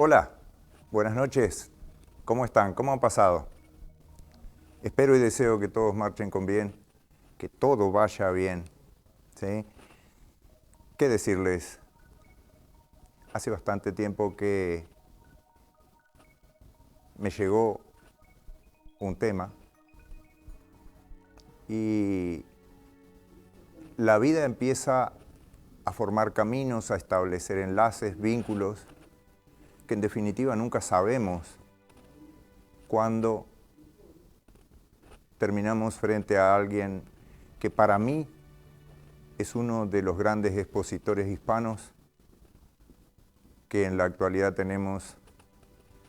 Hola, buenas noches. ¿Cómo están? ¿Cómo han pasado? Espero y deseo que todos marchen con bien, que todo vaya bien, ¿sí? ¿Qué decirles? Hace bastante tiempo que me llegó un tema y la vida empieza a formar caminos, a establecer enlaces, vínculos, que en definitiva nunca sabemos cuándo terminamos frente a alguien que para mí es uno de los grandes expositores hispanos que en la actualidad tenemos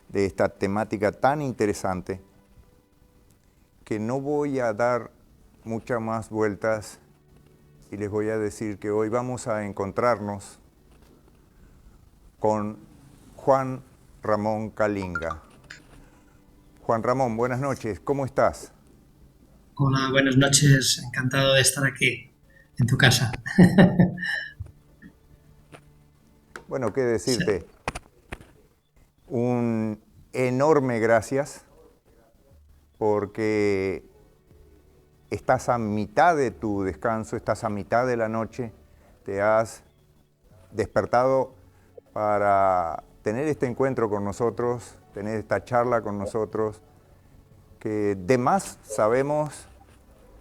de esta temática tan interesante, que no voy a dar muchas más vueltas y les voy a decir que hoy vamos a encontrarnos con Juan Ramón Calinga. Juan Ramón, buenas noches, ¿cómo estás? Hola, buenas noches. Encantado de estar aquí, en tu casa. Bueno, qué Sí. decirte, un enorme gracias porque estás a mitad de tu descanso, estás a mitad de la noche, te has despertado para tener este encuentro con nosotros, tener esta charla con nosotros, que de más sabemos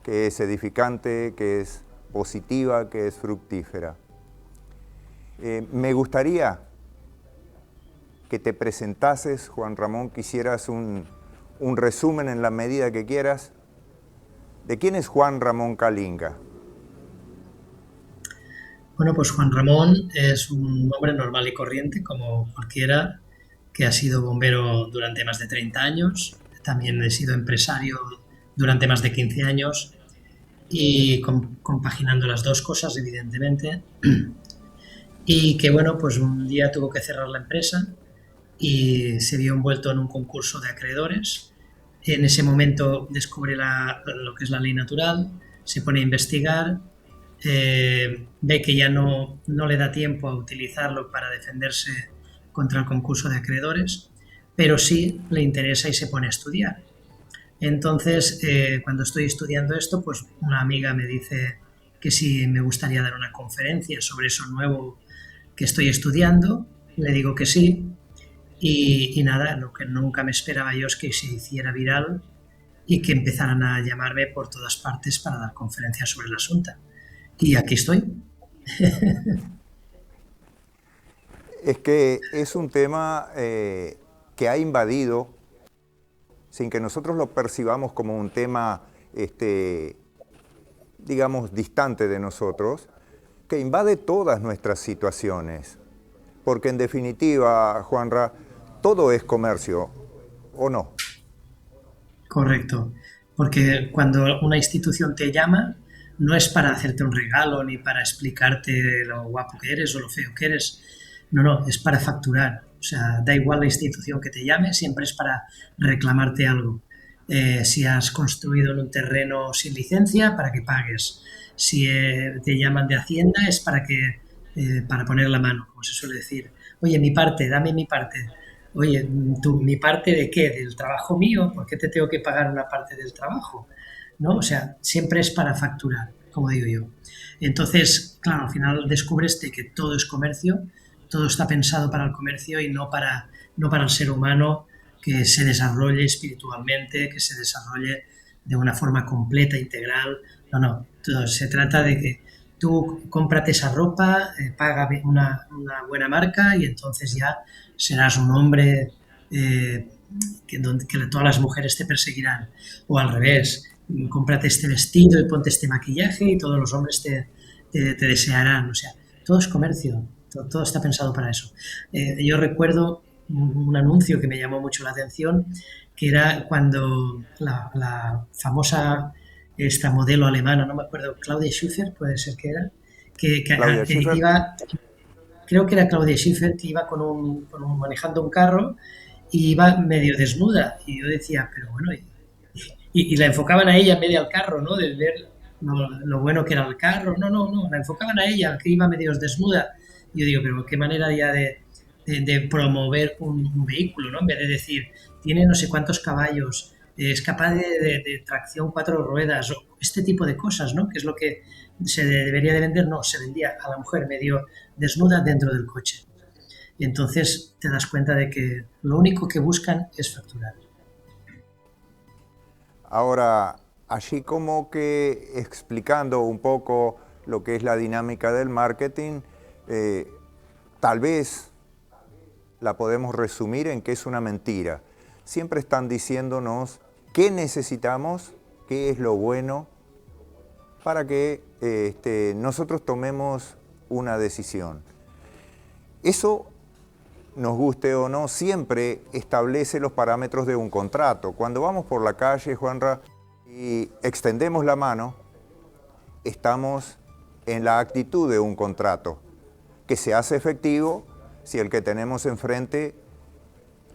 que es edificante, que es positiva, que es fructífera. Me gustaría que te presentases, Juan Ramón, que hicieras un resumen en la medida que quieras. ¿De quién es Juan Ramón Calinga? Bueno, pues Juan Ramón es un hombre normal y corriente, como cualquiera, que ha sido bombero durante más de 30 años. También he sido empresario durante más de 15 años y compaginando las dos cosas, evidentemente. Y que, bueno, pues un día tuvo que cerrar la empresa y se vio envuelto en un concurso de acreedores. En ese momento descubre lo que es la ley natural, se pone a investigar, ve que ya no le da tiempo a utilizarlo para defenderse contra el concurso de acreedores, pero sí le interesa y se pone a estudiar. Entonces, cuando estoy estudiando esto, pues una amiga me dice que si me gustaría dar una conferencia sobre eso nuevo que estoy estudiando, le digo que sí, y nada, lo que nunca me esperaba yo es que se hiciera viral y que empezaran a llamarme por todas partes para dar conferencias sobre el asunto. Y aquí estoy. Es que es un tema que ha invadido, sin que nosotros lo percibamos como un tema, digamos, distante de nosotros, que invade todas nuestras situaciones. Porque en definitiva, Juanra, todo es comercio, ¿o no? Correcto. Porque cuando una institución te llama, no es para hacerte un regalo ni para explicarte lo guapo que eres o lo feo que eres. No, no, es para facturar. O sea, da igual la institución que te llame, siempre es para reclamarte algo. Si has construido en un terreno sin licencia, para que pagues. Si te llaman de Hacienda, es para poner la mano, como se suele decir. Oye, mi parte, dame mi parte. Oye, ¿mi parte de qué? ¿Del trabajo mío? ¿Por qué te tengo que pagar una parte del trabajo? ¿No? O sea, siempre es para facturar, como digo yo. Entonces, claro, al final descubres que todo es comercio, todo está pensado para el comercio y no para el ser humano que se desarrolle espiritualmente, que se desarrolle de una forma completa, integral. No, no, se trata de que tú cómprate esa ropa, paga una buena marca y entonces ya serás un hombre que todas las mujeres te perseguirán. O al revés, cómprate este vestido y ponte este maquillaje y todos los hombres te desearán. O sea, todo es comercio, todo está pensado para eso. Yo recuerdo un anuncio que me llamó mucho la atención, que era cuando la famosa esta modelo alemana, no me acuerdo, Claudia Schiffer, puede ser que era, Claudia que Schiffer. iba, creo que era Claudia Schiffer, que iba manejando un carro y iba medio desnuda. Y yo decía, pero bueno, y la enfocaban a ella en medio del carro, ¿no? De ver lo bueno que era el carro. No, no, no, la enfocaban a ella, que iba medio desnuda. Y yo digo, pero qué manera ya de promover un vehículo, ¿no? En vez de decir, tiene no sé cuántos caballos, es capaz de tracción 4 ruedas, o este tipo de cosas, ¿no? Que es lo que se debería de vender. No, se vendía a la mujer medio desnuda dentro del coche. Y entonces te das cuenta de que lo único que buscan es facturar. Ahora, allí como que explicando un poco lo que es la dinámica del marketing, eh, tal vez la podemos resumir en que es una mentira. Siempre están diciéndonos qué necesitamos, qué es lo bueno, para que nosotros tomemos una decisión. Eso, nos guste o no, siempre establece los parámetros de un contrato. Cuando vamos por la calle, Juanra, y extendemos la mano, estamos en la actitud de un contrato, que se hace efectivo si el que tenemos enfrente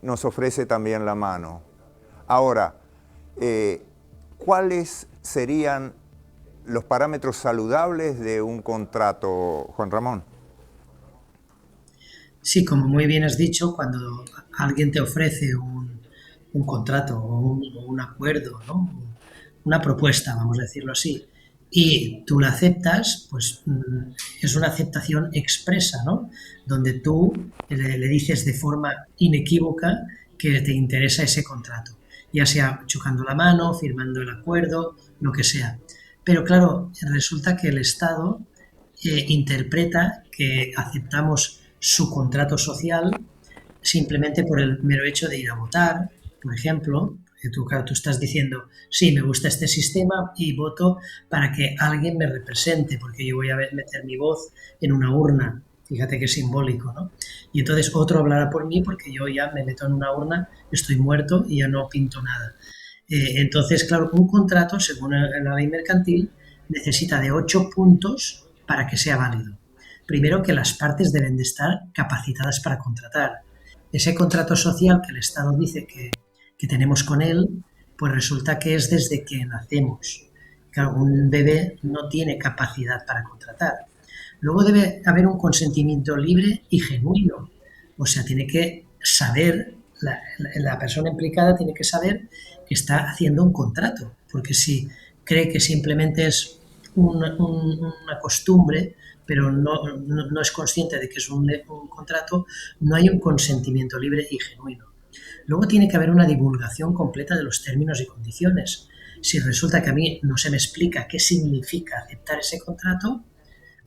nos ofrece también la mano. Ahora, ¿cuáles serían los parámetros saludables de un contrato, Juan Ramón? Sí, como muy bien has dicho, cuando alguien te ofrece un contrato o un acuerdo, ¿no? Una propuesta, vamos a decirlo así, y tú la aceptas, pues es una aceptación expresa, ¿no? Donde tú le dices de forma inequívoca que te interesa ese contrato, ya sea chocando la mano, firmando el acuerdo, lo que sea. Pero claro, resulta que el Estado interpreta que aceptamos su contrato social simplemente por el mero hecho de ir a votar, por ejemplo. Claro, tú estás diciendo, sí, me gusta este sistema y voto para que alguien me represente, porque yo voy a meter mi voz en una urna. Fíjate qué simbólico, ¿no? Y entonces otro hablará por mí porque yo ya me meto en una urna, estoy muerto y ya no pinto nada. Entonces, claro, un contrato, según la ley mercantil, necesita de 8 puntos para que sea válido. Primero, que las partes deben de estar capacitadas para contratar. Ese contrato social que el Estado dice que tenemos con él, pues resulta que es desde que nacemos. Claro, un bebé no tiene capacidad para contratar. Luego debe haber un consentimiento libre y genuino. O sea, tiene que saber, la persona implicada tiene que saber que está haciendo un contrato. Porque si cree que simplemente es una costumbre, pero no es consciente de que es un contrato, no hay un consentimiento libre y genuino. Luego tiene que haber una divulgación completa de los términos y condiciones. Si resulta que a mí no se me explica qué significa aceptar ese contrato,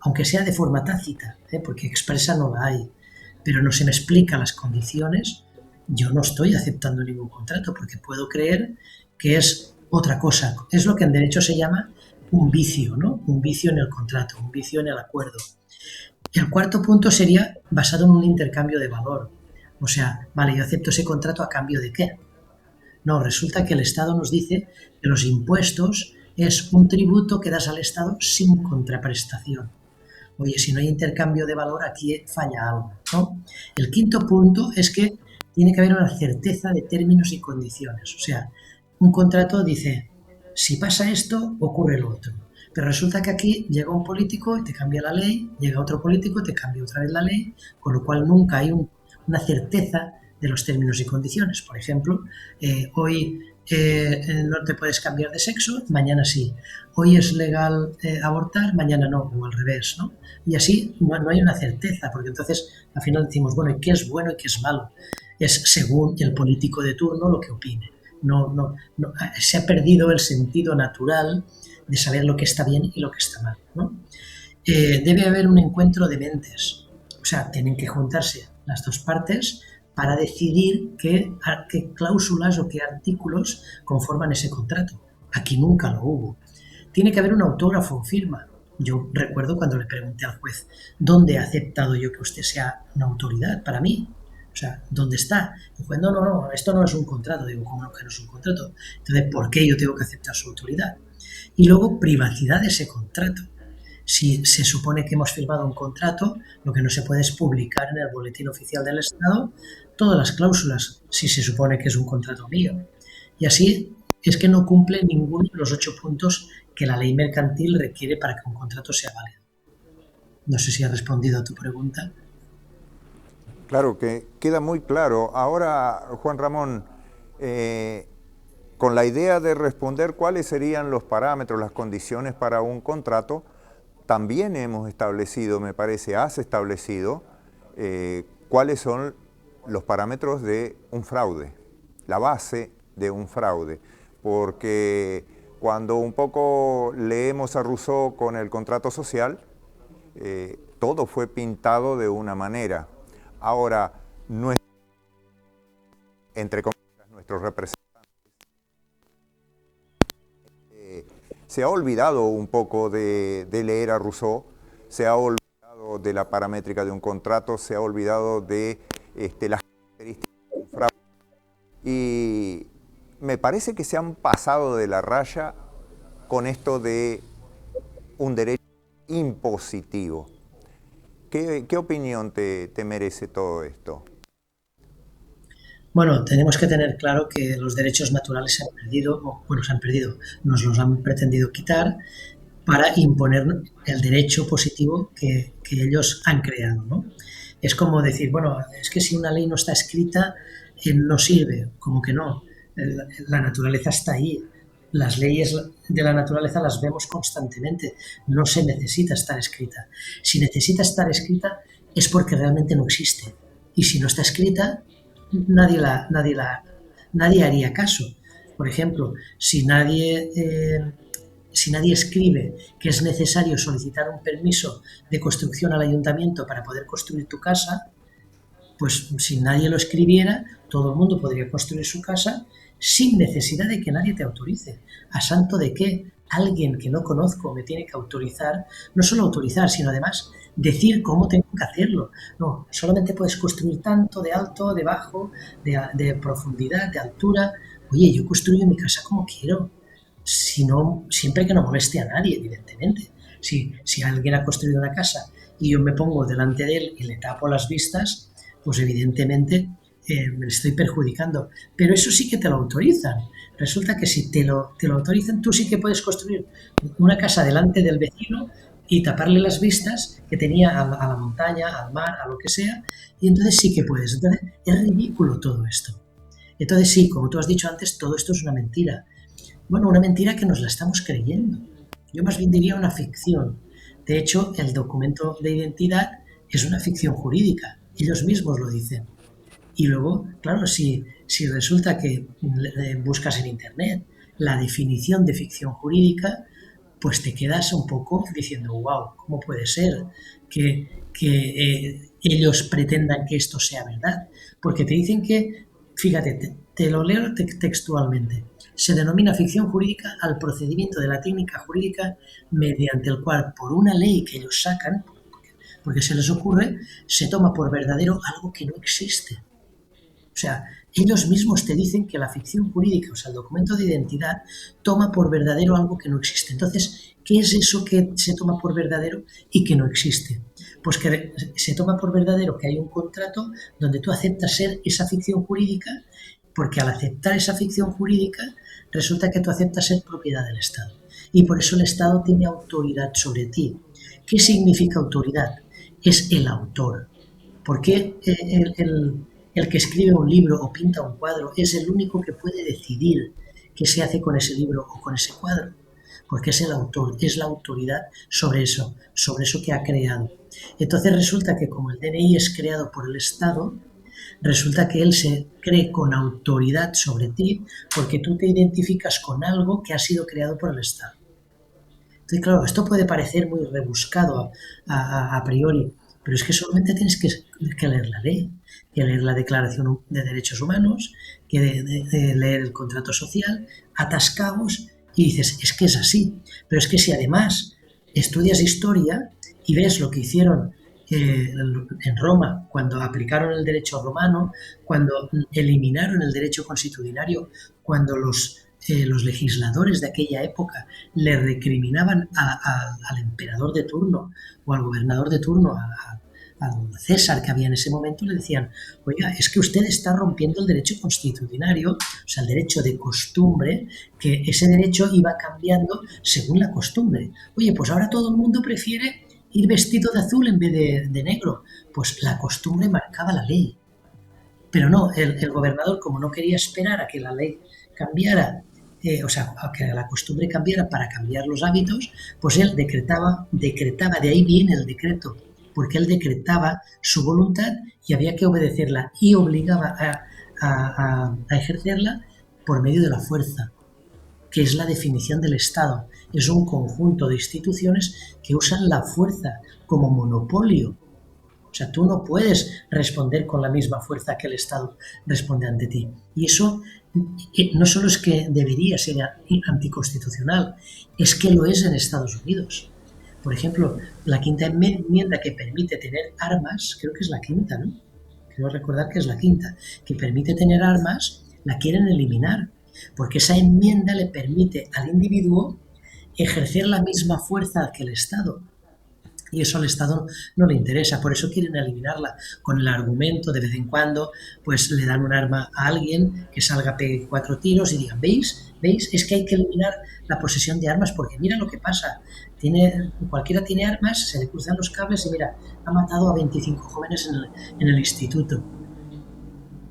aunque sea de forma tácita, porque expresa no la hay, pero no se me explica las condiciones, yo no estoy aceptando ningún contrato porque puedo creer que es otra cosa. Es lo que en derecho se llama un vicio, ¿no? Un vicio en el contrato, un vicio en el acuerdo. El cuarto punto sería basado en un intercambio de valor. O sea, vale, yo acepto ese contrato a cambio de qué. No, resulta que el Estado nos dice que los impuestos es un tributo que das al Estado sin contraprestación. Oye, si no hay intercambio de valor, aquí falla algo, ¿no? El quinto punto es que tiene que haber una certeza de términos y condiciones. O sea, un contrato dice, si pasa esto, ocurre lo otro. Pero resulta que aquí llega un político y te cambia la ley, llega otro político y te cambia otra vez la ley, con lo cual nunca hay una certeza de los términos y condiciones. Por ejemplo, hoy no te puedes cambiar de sexo, mañana sí. Hoy es legal abortar, mañana no, o al revés, ¿no? Y así no hay una certeza, porque entonces al final decimos, bueno, ¿y qué es bueno y qué es malo? Es según el político de turno lo que opine. No, se ha perdido el sentido natural de saber lo que está bien y lo que está mal, ¿no? Debe haber un encuentro de mentes, o sea, tienen que juntarse las dos partes para decidir qué cláusulas o qué artículos conforman ese contrato. Aquí nunca lo hubo. Tiene que haber un autógrafo o firma. Yo recuerdo cuando le pregunté al juez, ¿dónde he aceptado yo que usted sea una autoridad para mí? O sea, ¿dónde está? Y el juez, no, esto no es un contrato. Digo, ¿cómo no que no es un contrato? Entonces, ¿por qué yo tengo que aceptar su autoridad? Y luego, privacidad de ese contrato. Si se supone que hemos firmado un contrato, lo que no se puede es publicar en el boletín oficial del Estado todas las cláusulas, si se supone que es un contrato mío. Y así es que no cumple ninguno de los 8 puntos que la ley mercantil requiere para que un contrato sea válido. No sé si he respondido a tu pregunta. Claro, que queda muy claro. Ahora, Juan Ramón, con la idea de responder cuáles serían los parámetros, las condiciones para un contrato, también hemos establecido, me parece, has establecido cuáles son los parámetros de un fraude, la base de un fraude, porque cuando un poco leemos a Rousseau con el contrato social, todo fue pintado de una manera. Ahora, entre comillas, nuestros representantes, se ha olvidado un poco de leer a Rousseau, se ha olvidado de la paramétrica de un contrato, se ha olvidado de las características de un fraude. Y me parece que se han pasado de la raya con esto de un derecho impositivo. ¿Qué opinión te merece todo esto? Bueno, tenemos que tener claro que los derechos naturales se han perdido, nos los han pretendido quitar para imponer el derecho positivo que ellos han creado, ¿no? Es como decir, bueno, es que si una ley no está escrita, no sirve, como que no. La naturaleza está ahí. Las leyes de la naturaleza las vemos constantemente. No se necesita estar escrita. Si necesita estar escrita es porque realmente no existe. Y si no está escrita, nadie haría caso. Por ejemplo, si nadie escribe que es necesario solicitar un permiso de construcción al ayuntamiento para poder construir tu casa, pues si nadie lo escribiera, todo el mundo podría construir su casa sin necesidad de que nadie te autorice. ¿A santo de qué? Alguien que no conozco me tiene que autorizar, no solo autorizar, sino además decir cómo tengo que hacerlo. No, solamente puedes construir tanto de alto, de bajo, de profundidad, de altura. Oye, yo construyo mi casa como quiero, siempre que no moleste a nadie, evidentemente. Si alguien ha construido una casa y yo me pongo delante de él y le tapo las vistas, pues evidentemente me estoy perjudicando. Pero eso sí que te lo autorizan. Resulta que si te lo autorizan, tú sí que puedes construir una casa delante del vecino y taparle las vistas que tenía a la montaña, al mar, a lo que sea, y entonces sí que puedes. Entonces es ridículo todo esto. Entonces sí, como tú has dicho antes, todo esto es una mentira. Bueno, una mentira que nos la estamos creyendo. Yo más bien diría una ficción. De hecho, el documento de identidad es una ficción jurídica. Ellos mismos lo dicen. Y luego, claro, si resulta que buscas en Internet la definición de ficción jurídica, pues te quedas un poco diciendo, wow, ¿cómo puede ser que ellos pretendan que esto sea verdad? Porque te dicen que, fíjate, te lo leo textualmente, se denomina ficción jurídica al procedimiento de la técnica jurídica mediante el cual, por una ley que ellos sacan, porque se les ocurre, se toma por verdadero algo que no existe. O sea, ellos mismos te dicen que la ficción jurídica, o sea, el documento de identidad, toma por verdadero algo que no existe. Entonces, ¿qué es eso que se toma por verdadero y que no existe? Pues que se toma por verdadero que hay un contrato donde tú aceptas ser esa ficción jurídica, porque al aceptar esa ficción jurídica resulta que tú aceptas ser propiedad del Estado. Y por eso el Estado tiene autoridad sobre ti. ¿Qué significa autoridad? Es el autor. ¿Por qué el que escribe un libro o pinta un cuadro es el único que puede decidir qué se hace con ese libro o con ese cuadro? Porque es el autor, es la autoridad sobre eso que ha creado. Entonces resulta que como el DNI es creado por el Estado, resulta que él se cree con autoridad sobre ti porque tú te identificas con algo que ha sido creado por el Estado. Entonces, claro, esto puede parecer muy rebuscado a priori, pero es que solamente tienes que leer la ley, que leer la Declaración de Derechos Humanos, que de leer el contrato social, atascados, y dices, es que es así. Pero es que si además estudias historia y ves lo que hicieron en Roma cuando aplicaron el derecho romano, cuando eliminaron el derecho consuetudinario, cuando los legisladores de aquella época le recriminaban al emperador de turno o al gobernador de turno, al César que había en ese momento, le decían, oiga, es que usted está rompiendo el derecho consuetudinario, o sea, el derecho de costumbre, que ese derecho iba cambiando según la costumbre. Oye, pues ahora todo el mundo prefiere ir vestido de azul en vez de negro. Pues la costumbre marcaba la ley. Pero no, el gobernador, como no quería esperar a que la ley cambiara, o sea, a que la costumbre cambiara para cambiar los hábitos, pues él decretaba, de ahí viene el decreto, porque él decretaba su voluntad y había que obedecerla y obligaba a ejercerla por medio de la fuerza, que es la definición del Estado. Es un conjunto de instituciones que usan la fuerza como monopolio. O sea, tú no puedes responder con la misma fuerza que el Estado responde ante ti. Y eso no solo es que debería ser anticonstitucional, es que lo es en Estados Unidos. Por ejemplo, la quinta enmienda que permite tener armas, creo que es la quinta, ¿no? Creo recordar que es la quinta, que permite tener armas, la quieren eliminar, porque esa enmienda le permite al individuo ejercer la misma fuerza que el Estado. Y eso al Estado no le interesa, por eso quieren eliminarla, con el argumento de vez en cuando, pues le dan un arma a alguien que salga, pegue 4 tiros y digan, ¿veis? Es que hay que eliminar la posesión de armas porque mira lo que pasa, cualquiera tiene armas, se le cruzan los cables y mira, ha matado a 25 jóvenes en el instituto.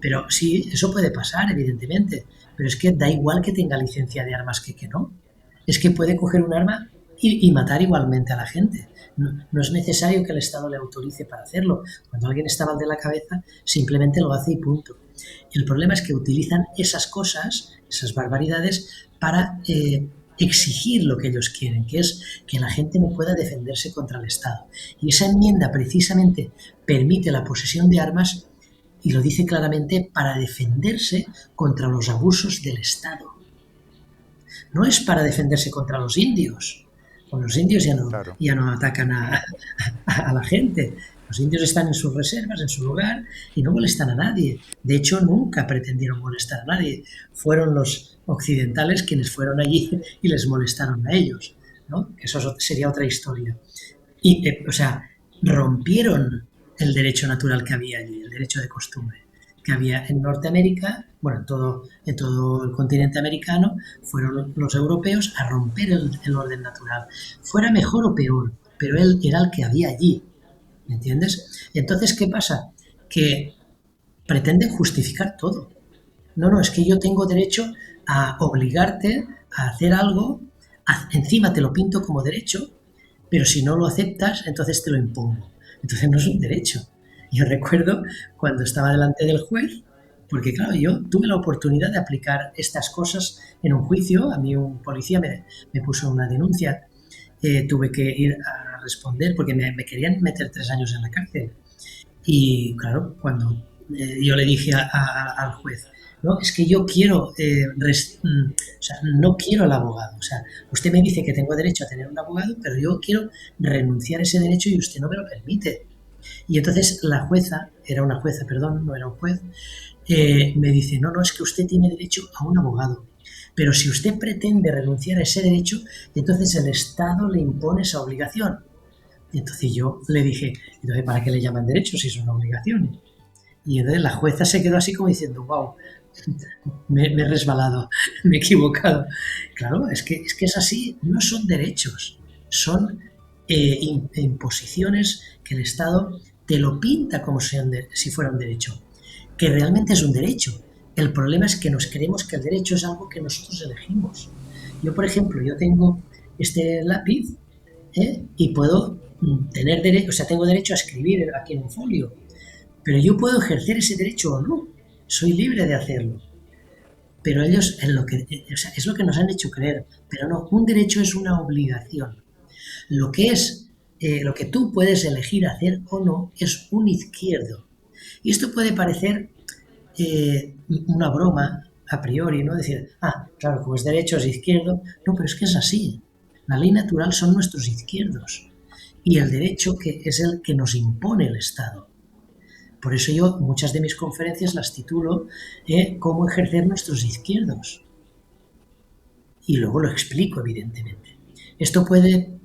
Pero sí, eso puede pasar, evidentemente, pero es que da igual que tenga licencia de armas que no. Es que puede coger un arma y matar igualmente a la gente. No es necesario que el Estado le autorice para hacerlo. Cuando alguien está mal de la cabeza, simplemente lo hace y punto. El problema es que utilizan esas cosas, esas barbaridades, para exigir lo que ellos quieren, que es que la gente no pueda defenderse contra el Estado. Y esa enmienda precisamente permite la posesión de armas, y lo dice claramente, para defenderse contra los abusos del Estado. No es para defenderse contra los indios. Con los indios ya no atacan a la gente. Los indios están en sus reservas, en su lugar, y no molestan a nadie. De hecho, nunca pretendieron molestar a nadie. Fueron los occidentales quienes fueron allí y les molestaron a ellos, ¿no? Eso sería otra historia. Y, o sea, rompieron el derecho natural que había allí, el derecho de costumbre que había en Norteamérica, bueno, en todo el continente americano. Fueron los europeos a romper el orden natural. Fuera mejor o peor, pero él era el que había allí, ¿me entiendes? Entonces, ¿qué pasa? Que pretenden justificar todo. No, es que yo tengo derecho a obligarte a hacer algo, encima te lo pinto como derecho, pero si no lo aceptas, entonces te lo impongo. Entonces no es un derecho. Yo recuerdo cuando estaba delante del juez, porque claro, yo tuve la oportunidad de aplicar estas cosas en un juicio. A mí un policía me puso una denuncia, tuve que ir a responder porque me querían meter 3 años en la cárcel. Y claro, cuando yo le dije al juez, no, es que yo quiero, o sea, no quiero el abogado. O sea, usted me dice que tengo derecho a tener un abogado, pero yo quiero renunciar a ese derecho y usted no me lo permite. Y entonces la jueza, era una jueza, perdón, no era un juez, me dice, no, es que usted tiene derecho a un abogado, pero si usted pretende renunciar a ese derecho, entonces el Estado le impone esa obligación. Y entonces yo le dije, entonces ¿para qué le llaman derecho si es una obligación? Y entonces la jueza se quedó así como diciendo, wow, Me he resbalado, me he equivocado. Claro, es que es así, no son derechos, son imposiciones que el Estado te lo pinta como si fuera un derecho, que realmente es un derecho. El problema es que nos creemos que el derecho es algo que nosotros elegimos. Yo, por ejemplo, yo tengo este lápiz, y puedo tener derecho, o sea, tengo derecho a escribir aquí en un folio, pero yo puedo ejercer ese derecho o no. Soy libre de hacerlo. Pero ellos o sea, es lo que nos han hecho creer. Pero no, un derecho es una obligación. Lo que es, lo que tú puedes elegir hacer o no es un izquierdo. Y esto puede parecer una broma a priori, ¿no? Decir, claro, como es derecho es izquierdo. No, pero es que es así. La ley natural son nuestros izquierdos. Y el derecho que es el que nos impone el Estado. Por eso yo muchas de mis conferencias las titulo Cómo ejercer nuestros izquierdos. Y luego lo explico, evidentemente. Esto puede,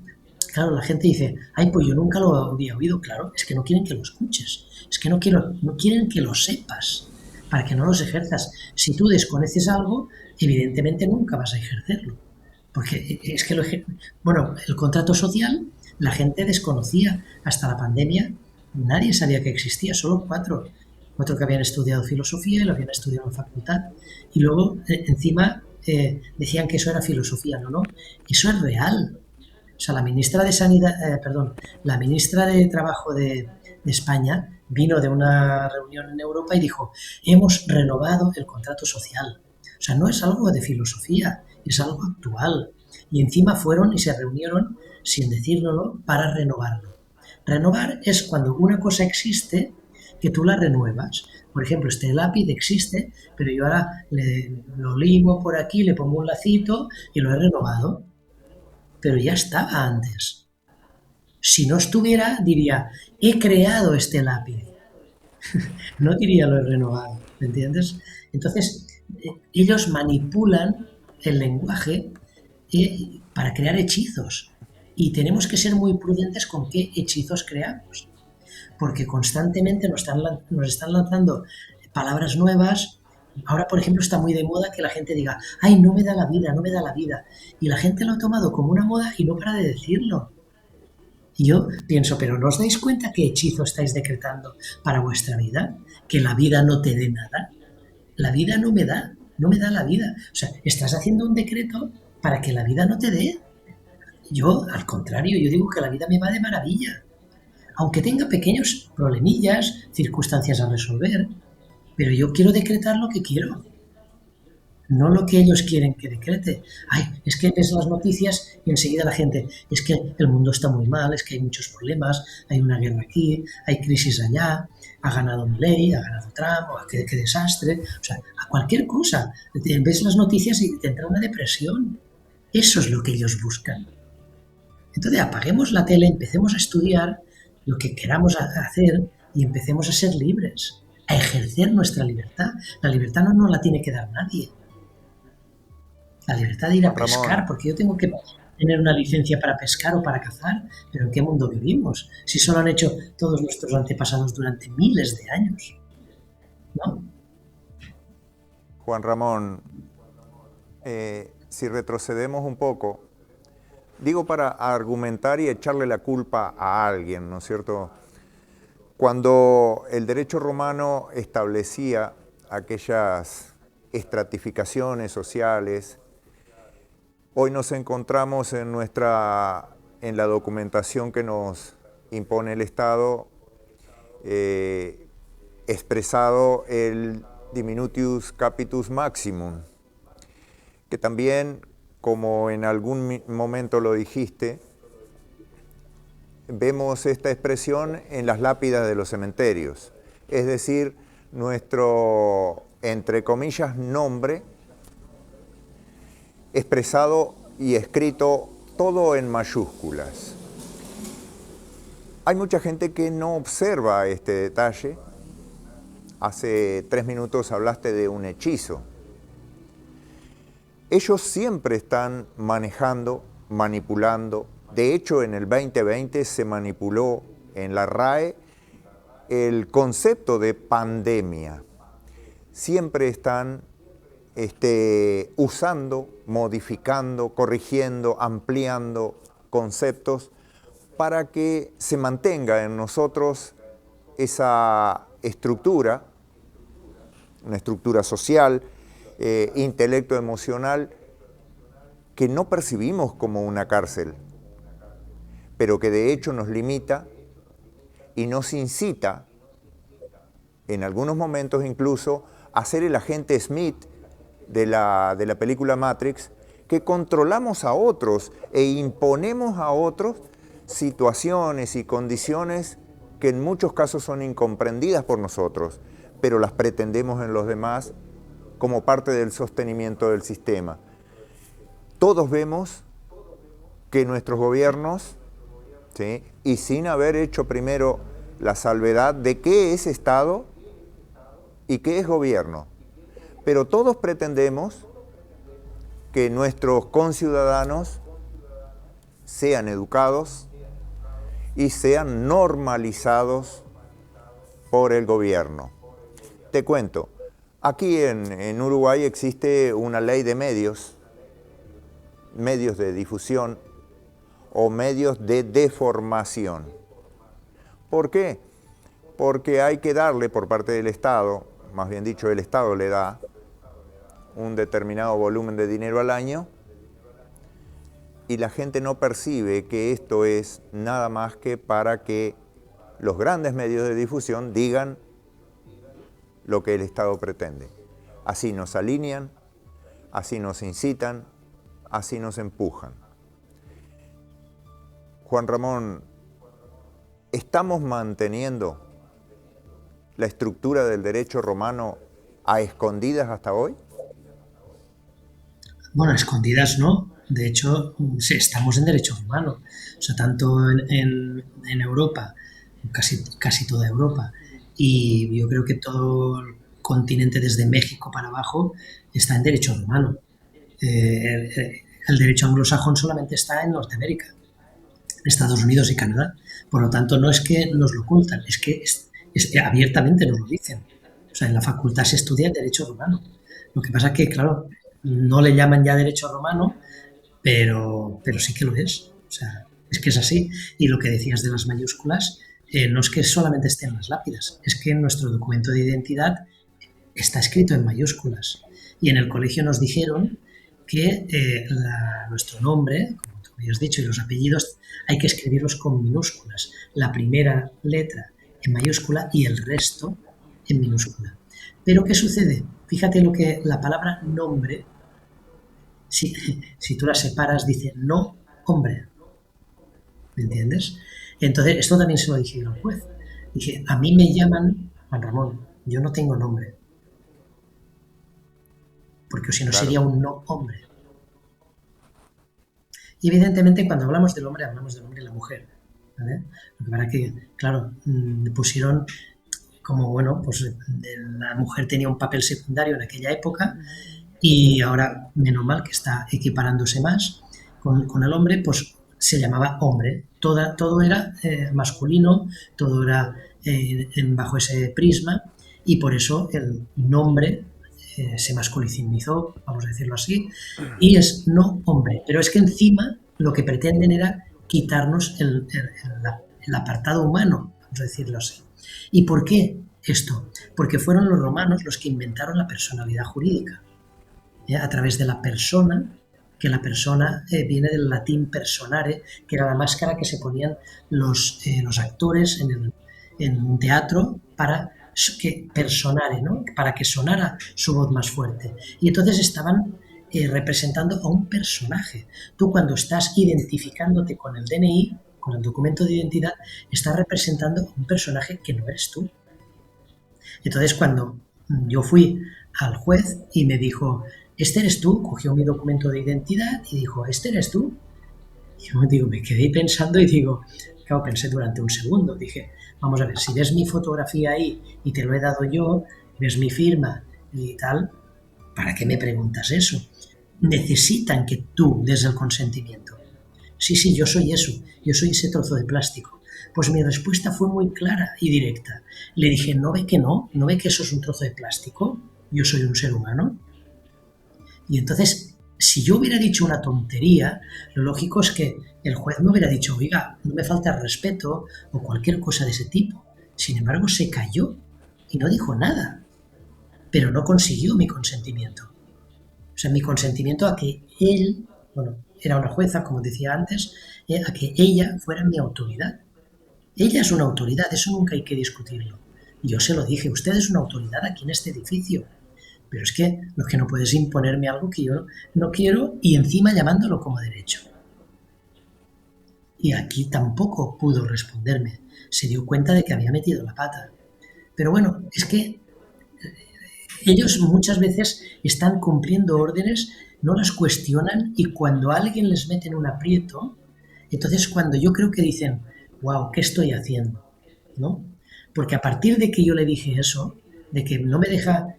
claro, la gente dice, ay, pues yo nunca lo había oído. Claro, es que no quieren que lo escuches, es que no quieren que lo sepas, para que no los ejerzas. Si tú desconoces algo, evidentemente nunca vas a ejercerlo. Porque es que bueno, el contrato social la gente desconocía hasta la pandemia, nadie sabía que existía, solo cuatro que habían estudiado filosofía y lo habían estudiado en facultad. Y luego, encima, decían que eso era filosofía. No, no, eso es real. O sea, la ministra de Sanidad, perdón, la ministra de Trabajo de España vino de una reunión en Europa y dijo, hemos renovado el contrato social. O sea, no es algo de filosofía, es algo actual. Y encima fueron y se reunieron, sin decírnoslo, para renovarlo. Renovar es cuando una cosa existe que tú la renuevas. Por ejemplo, este lápiz existe, pero yo ahora lo limo por aquí, le pongo un lacito y lo he renovado. Pero ya estaba antes. Si no estuviera, diría, he creado este lápiz. No diría lo he renovado, ¿me entiendes? Entonces, ellos manipulan el lenguaje para crear hechizos. Y tenemos que ser muy prudentes con qué hechizos creamos. Porque constantemente nos están lanzando palabras nuevas. Ahora, por ejemplo, está muy de moda que la gente diga, ay, no me da la vida, no me da la vida. Y la gente lo ha tomado como una moda y no para de decirlo. Y yo pienso, pero ¿no os dais cuenta qué hechizo estáis decretando para vuestra vida? Que la vida no te dé nada. La vida no me da la vida. O sea, estás haciendo un decreto para que la vida no te dé. Yo, al contrario, yo digo que la vida me va de maravilla. Aunque tenga pequeños problemillas, circunstancias a resolver, pero yo quiero decretar lo que quiero, no lo que ellos quieren que decrete. Ay, es que ves las noticias y enseguida la gente, es que el mundo está muy mal, es que hay muchos problemas, hay una guerra aquí, hay crisis allá, ha ganado Milei, ha ganado Trump, qué desastre. O sea, a cualquier cosa. Ves las noticias y te entra una depresión. Eso es lo que ellos buscan. Entonces apaguemos la tele, empecemos a estudiar lo que queramos hacer y empecemos a ser libres, a ejercer nuestra libertad. La libertad no nos la tiene que dar nadie. La libertad de ir a Juan pescar, Ramón, porque yo tengo que tener una licencia para pescar o para cazar, pero ¿en qué mundo vivimos? Si solo han hecho todos nuestros antepasados durante miles de años, ¿no? Juan Ramón, si retrocedemos un poco, digo para argumentar y echarle la culpa a alguien, ¿no es cierto? Cuando el derecho romano establecía aquellas estratificaciones sociales, hoy nos encontramos en la documentación que nos impone el Estado, expresado el diminutius capitis maximum, que también, como en algún momento lo dijiste, vemos esta expresión en las lápidas de los cementerios, es decir, nuestro, entre comillas, nombre expresado y escrito todo en mayúsculas. Hay mucha gente que no observa este detalle. Hace 3 minutos hablaste de un hechizo. Ellos siempre están manejando, manipulando. De hecho, en el 2020 se manipuló en la RAE el concepto de pandemia. siempre están usando, modificando, corrigiendo, ampliando conceptos para que se mantenga en nosotros esa estructura, una estructura social, intelecto emocional, que no percibimos como una cárcel, pero que de hecho nos limita y nos incita, en algunos momentos incluso, a ser el agente Smith de la película Matrix, que controlamos a otros e imponemos a otros situaciones y condiciones que en muchos casos son incomprendidas por nosotros, pero las pretendemos en los demás como parte del sostenimiento del sistema. Todos vemos que nuestros gobiernos, ¿sí?, y sin haber hecho primero la salvedad de qué es Estado y qué es gobierno, pero todos pretendemos que nuestros conciudadanos sean educados y sean normalizados por el gobierno. Te cuento, aquí en Uruguay existe una ley de medios de difusión o medios de deformación. ¿Por qué? Porque hay que darle por parte del Estado, más bien dicho, el Estado le da un determinado volumen de dinero al año y la gente no percibe que esto es nada más que para que los grandes medios de difusión digan lo que el Estado pretende. Así nos alinean, así nos incitan, así nos empujan. Juan Ramón, ¿estamos manteniendo la estructura del derecho romano a escondidas hasta hoy? Bueno, a escondidas no. De hecho, sí, estamos en derecho romano. O sea, tanto en Europa, casi toda Europa, y yo creo que todo el continente desde México para abajo está en derecho romano. El derecho anglosajón solamente está en Norteamérica, Estados Unidos y Canadá. Por lo tanto, no es que nos lo ocultan, es que abiertamente nos lo dicen. O sea, en la facultad se estudia derecho romano. Lo que pasa es que, claro, no le llaman ya derecho romano, pero sí que lo es. O sea, es que es así. Y lo que decías de las mayúsculas, no es que solamente estén en las lápidas, es que en nuestro documento de identidad está escrito en mayúsculas. Y en el colegio nos dijeron que nuestro nombre, como tú habías dicho, y los apellidos hay que escribirlos con minúsculas. La primera letra en mayúscula y el resto en minúscula. Pero ¿qué sucede? Fíjate lo que la palabra nombre, si tú la separas, dice no hombre. ¿Me entiendes? Entonces, esto también se lo dije al juez. Dije, a mí me llaman Juan Ramón, yo no tengo nombre. Porque si no sería un no hombre. Y evidentemente cuando hablamos del hombre de la mujer. ¿Vale? Lo que pasa que, claro, pusieron como, bueno, pues la mujer tenía un papel secundario en aquella época y ahora, menos mal que está equiparándose más con el hombre, pues se llamaba hombre. Todo era masculino, todo era bajo ese prisma y por eso el nombre se masculinizó, vamos a decirlo así, y es no hombre. Pero es que encima lo que pretenden era quitarnos el apartado humano, vamos a decirlo así. ¿Y por qué esto? Porque fueron los romanos los que inventaron la personalidad jurídica, a través de la persona, que la persona viene del latín personare, que era la máscara que se ponían los actores en un teatro para que personare, ¿no? Para que sonara su voz más fuerte. Y entonces estaban representando a un personaje. Tú cuando estás identificándote con el DNI, con el documento de identidad, estás representando a un personaje que no eres tú. Entonces cuando yo fui al juez y me dijo, ¿este eres tú? Cogió mi documento de identidad y dijo, ¿este eres tú? Y yo digo, me quedé pensando y digo, claro, pensé durante un segundo, dije, vamos a ver, si ves mi fotografía ahí y te lo he dado yo, ves mi firma y tal, ¿para qué me preguntas eso? Necesitan que tú des el consentimiento. Sí, yo soy eso, yo soy ese trozo de plástico. Pues mi respuesta fue muy clara y directa. Le dije, ¿no ve que no? ¿No ve que eso es un trozo de plástico? yo soy un ser humano. Y entonces, si yo hubiera dicho una tontería, lo lógico es que el juez me hubiera dicho, oiga, no me falta el respeto o cualquier cosa de ese tipo. Sin embargo, se calló y no dijo nada, pero no consiguió mi consentimiento. O sea, mi consentimiento a que él, bueno, era una jueza, como decía antes, a que ella fuera mi autoridad. Ella es una autoridad, eso nunca hay que discutirlo. Y yo se lo dije, usted es una autoridad aquí en este edificio, pero es que lo que no puedes imponerme algo que yo no quiero y encima llamándolo como derecho. Y aquí tampoco pudo responderme. Se dio cuenta de que había metido la pata. Pero bueno, es que ellos muchas veces están cumpliendo órdenes, no las cuestionan y cuando alguien les mete en un aprieto, entonces cuando yo creo que dicen, wow, ¿qué estoy haciendo? ¿No? Porque a partir de que yo le dije eso, de que no me deja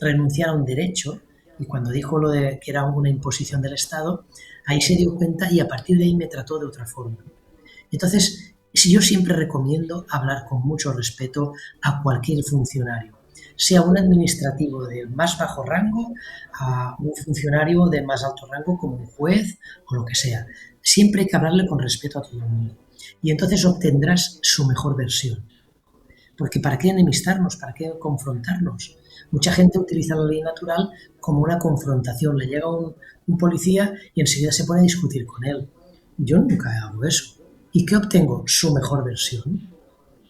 renunciar a un derecho, y cuando dijo lo de que era una imposición del Estado, ahí se dio cuenta y a partir de ahí me trató de otra forma. Entonces, si yo siempre recomiendo hablar con mucho respeto a cualquier funcionario, sea un administrativo de más bajo rango a un funcionario de más alto rango como un juez o lo que sea. Siempre hay que hablarle con respeto a todo el mundo. Y entonces obtendrás su mejor versión. Porque ¿para qué enemistarnos? ¿Para qué confrontarnos? Mucha gente utiliza la ley natural como una confrontación. Le llega un policía y enseguida se pone a discutir con él. Yo nunca hago eso. ¿Y qué obtengo? Su mejor versión.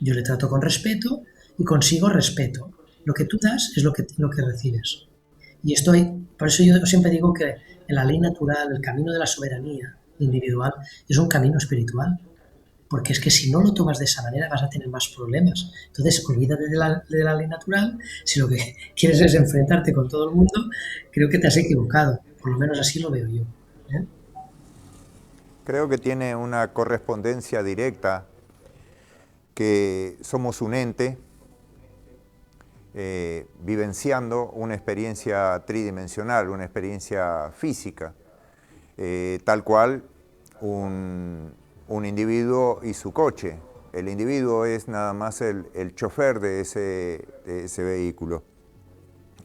Yo le trato con respeto y consigo respeto. Lo que tú das es lo que recibes. Y por eso yo siempre digo que en la ley natural, el camino de la soberanía individual, es un camino espiritual. Porque es que si no lo tomas de esa manera vas a tener más problemas. Entonces, olvídate de la ley natural. Si lo que quieres es enfrentarte con todo el mundo, creo que te has equivocado. Por lo menos así lo veo yo. Creo que tiene una correspondencia directa, que somos un ente vivenciando una experiencia tridimensional, una experiencia física, tal cual un individuo y su coche. El individuo es nada más el chofer de ese vehículo.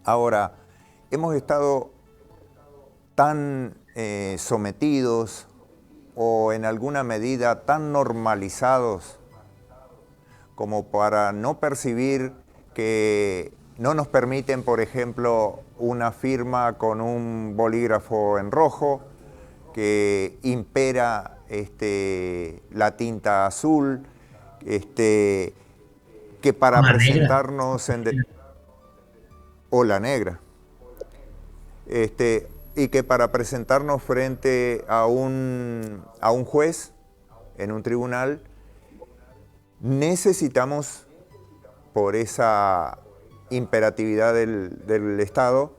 Ahora, hemos estado tan sometidos o en alguna medida tan normalizados como para no percibir que no nos permiten, por ejemplo, una firma con un bolígrafo en rojo, que impera la tinta azul, que para La presentarnos o la negra, y que para presentarnos frente a un juez en un tribunal necesitamos, por esa imperatividad del Estado,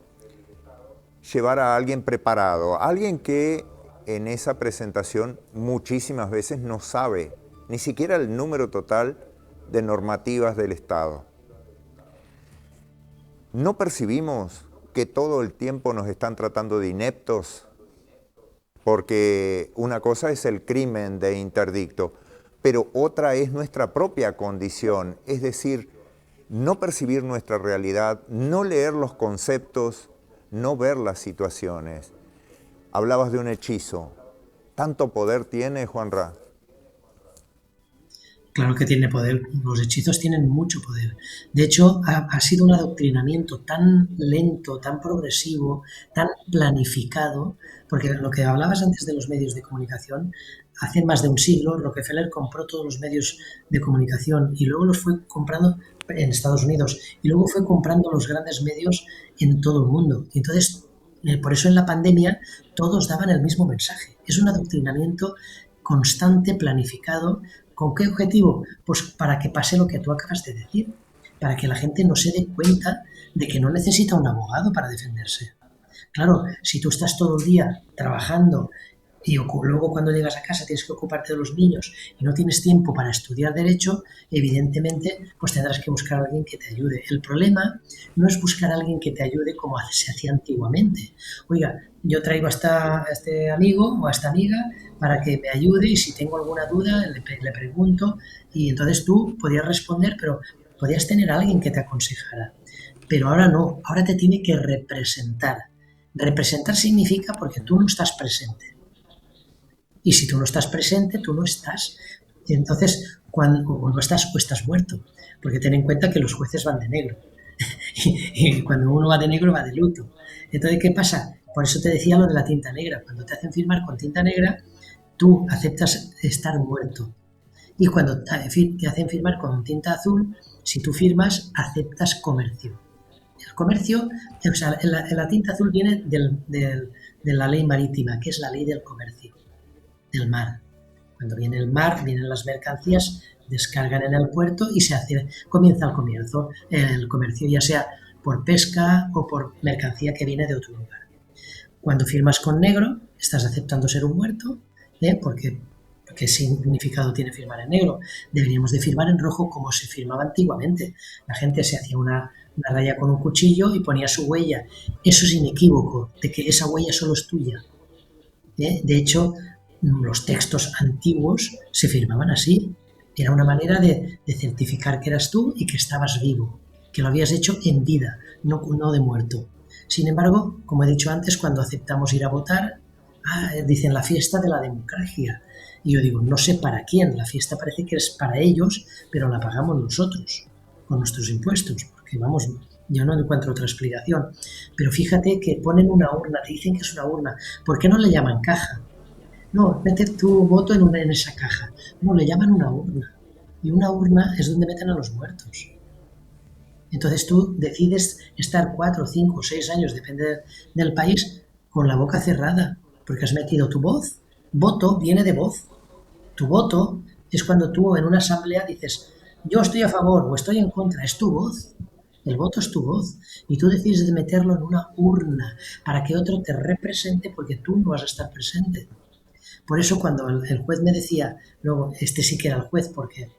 llevar a alguien preparado, alguien que en esa presentación muchísimas veces no sabe ni siquiera el número total de normativas del Estado. ¿No percibimos que todo el tiempo nos están tratando de ineptos? Porque una cosa es el crimen de interdicto, pero otra es nuestra propia condición, es decir, no percibir nuestra realidad, no leer los conceptos, no ver las situaciones. Hablabas de un hechizo. ¿Tanto poder tiene, Juanra? Claro que tiene poder. Los hechizos tienen mucho poder. De hecho, ha sido un adoctrinamiento tan lento, tan progresivo, tan planificado, porque lo que hablabas antes de los medios de comunicación, hace más de un siglo Rockefeller compró todos los medios de comunicación y luego los fue comprando en Estados Unidos y luego fue comprando los grandes medios en todo el mundo. Y entonces, por eso en la pandemia todos daban el mismo mensaje. Es un adoctrinamiento constante, planificado. ¿Con qué objetivo? Pues para que pase lo que tú acabas de decir, para que la gente no se dé cuenta de que no necesita un abogado para defenderse. Claro, si tú estás todo el día trabajando y luego cuando llegas a casa tienes que ocuparte de los niños y no tienes tiempo para estudiar derecho, evidentemente pues tendrás que buscar a alguien que te ayude. El problema no es buscar a alguien que te ayude como se hacía antiguamente. Oiga, yo traigo a este amigo o a esta amiga para que me ayude y si tengo alguna duda le pregunto y entonces tú podías responder, pero podías tener a alguien que te aconsejara. Pero ahora no, ahora te tiene que representar. Representar significa porque tú no estás presente. Y si tú no estás presente, tú no estás. Entonces, cuando o no estás o estás muerto. Porque ten en cuenta que los jueces van de negro. Y cuando uno va de negro, va de luto. Entonces, ¿qué pasa? Por eso te decía lo de la tinta negra. Cuando te hacen firmar con tinta negra, tú aceptas estar muerto. Y cuando te hacen firmar con tinta azul, si tú firmas, aceptas comercio. El comercio, o sea, la tinta azul viene de la ley marítima, que es la ley del comercio, del mar. Cuando viene el mar, vienen las mercancías, descargan en el puerto y comienza el comercio, ya sea por pesca o por mercancía que viene de otro lugar. Cuando firmas con negro, estás aceptando ser un muerto, porque ¿qué significado tiene firmar en negro? Deberíamos de firmar en rojo como se firmaba antiguamente. La gente se hacía una raya con un cuchillo y ponía su huella. Eso es inequívoco, de que esa huella solo es tuya. De hecho, los textos antiguos se firmaban así. Era una manera de certificar que eras tú y que estabas vivo, que lo habías hecho en vida, no de muerto. Sin embargo, como he dicho antes, cuando aceptamos ir a votar, dicen la fiesta de la democracia. Y yo digo, no sé para quién, la fiesta parece que es para ellos, pero la pagamos nosotros, con nuestros impuestos, porque vamos, yo no encuentro otra explicación. Pero fíjate que ponen una urna, te dicen que es una urna. ¿Por qué no le llaman caja? No, meter tu voto en esa caja. No, le llaman una urna. Y una urna es donde meten a los muertos. Entonces tú decides estar 4, 5, 6 años, depende del país, con la boca cerrada, porque has metido tu voz. Voto viene de voz. Tu voto es cuando tú en una asamblea dices, yo estoy a favor o estoy en contra, es tu voz. El voto es tu voz. Y tú decides de meterlo en una urna para que otro te represente porque tú no vas a estar presente. Por eso cuando el juez me decía, luego este sí que era el juez porque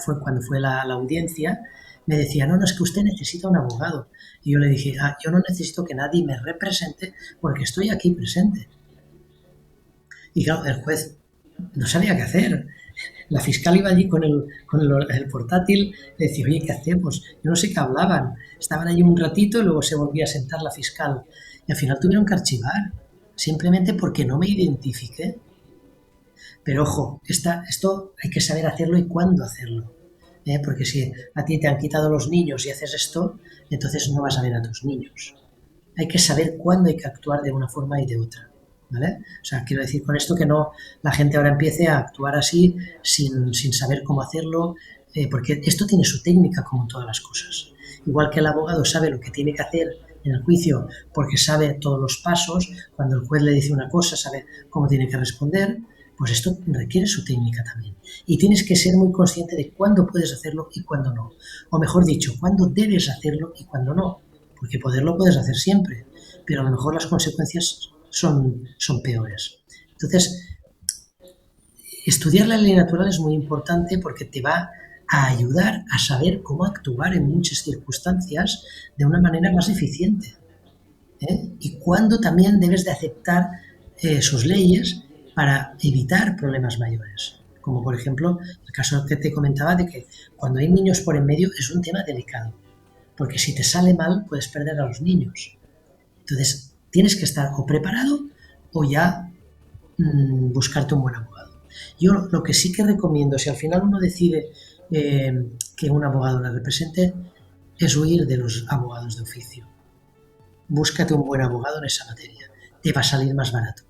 fue cuando fue la audiencia, me decía, no, es que usted necesita un abogado. Y yo le dije, yo no necesito que nadie me represente porque estoy aquí presente. Y claro, el juez no sabía qué hacer. La fiscal iba allí con el portátil, le decía, oye, ¿qué hacemos? Yo no sé qué hablaban. Estaban allí un ratito y luego se volvía a sentar la fiscal. Y al final tuvieron que archivar, simplemente porque no me identifiqué. Pero ojo, esto hay que saber hacerlo y cuándo hacerlo. Porque si a ti te han quitado los niños y haces esto, entonces no vas a ver a tus niños. Hay que saber cuándo hay que actuar de una forma y de otra. ¿Vale? O sea, quiero decir con esto que no la gente ahora empiece a actuar así sin saber cómo hacerlo, porque esto tiene su técnica como en todas las cosas. Igual que el abogado sabe lo que tiene que hacer en el juicio porque sabe todos los pasos, cuando el juez le dice una cosa sabe cómo tiene que responder, pues esto requiere su técnica también. Y tienes que ser muy consciente de cuándo puedes hacerlo y cuándo no. O mejor dicho, cuándo debes hacerlo y cuándo no. Porque poderlo puedes hacer siempre, pero a lo mejor las consecuencias son peores. Entonces, estudiar la ley natural es muy importante porque te va a ayudar a saber cómo actuar en muchas circunstancias de una manera más eficiente. Y cuándo también debes de aceptar sus leyes para evitar problemas mayores. Como por ejemplo el caso que te comentaba de que cuando hay niños por en medio es un tema delicado, porque si te sale mal puedes perder a los niños. Entonces tienes que estar o preparado o ya buscarte un buen abogado. Yo lo que sí que recomiendo, si al final uno decide que un abogado le represente, es huir de los abogados de oficio. Búscate un buen abogado en esa materia. Te va a salir más barato.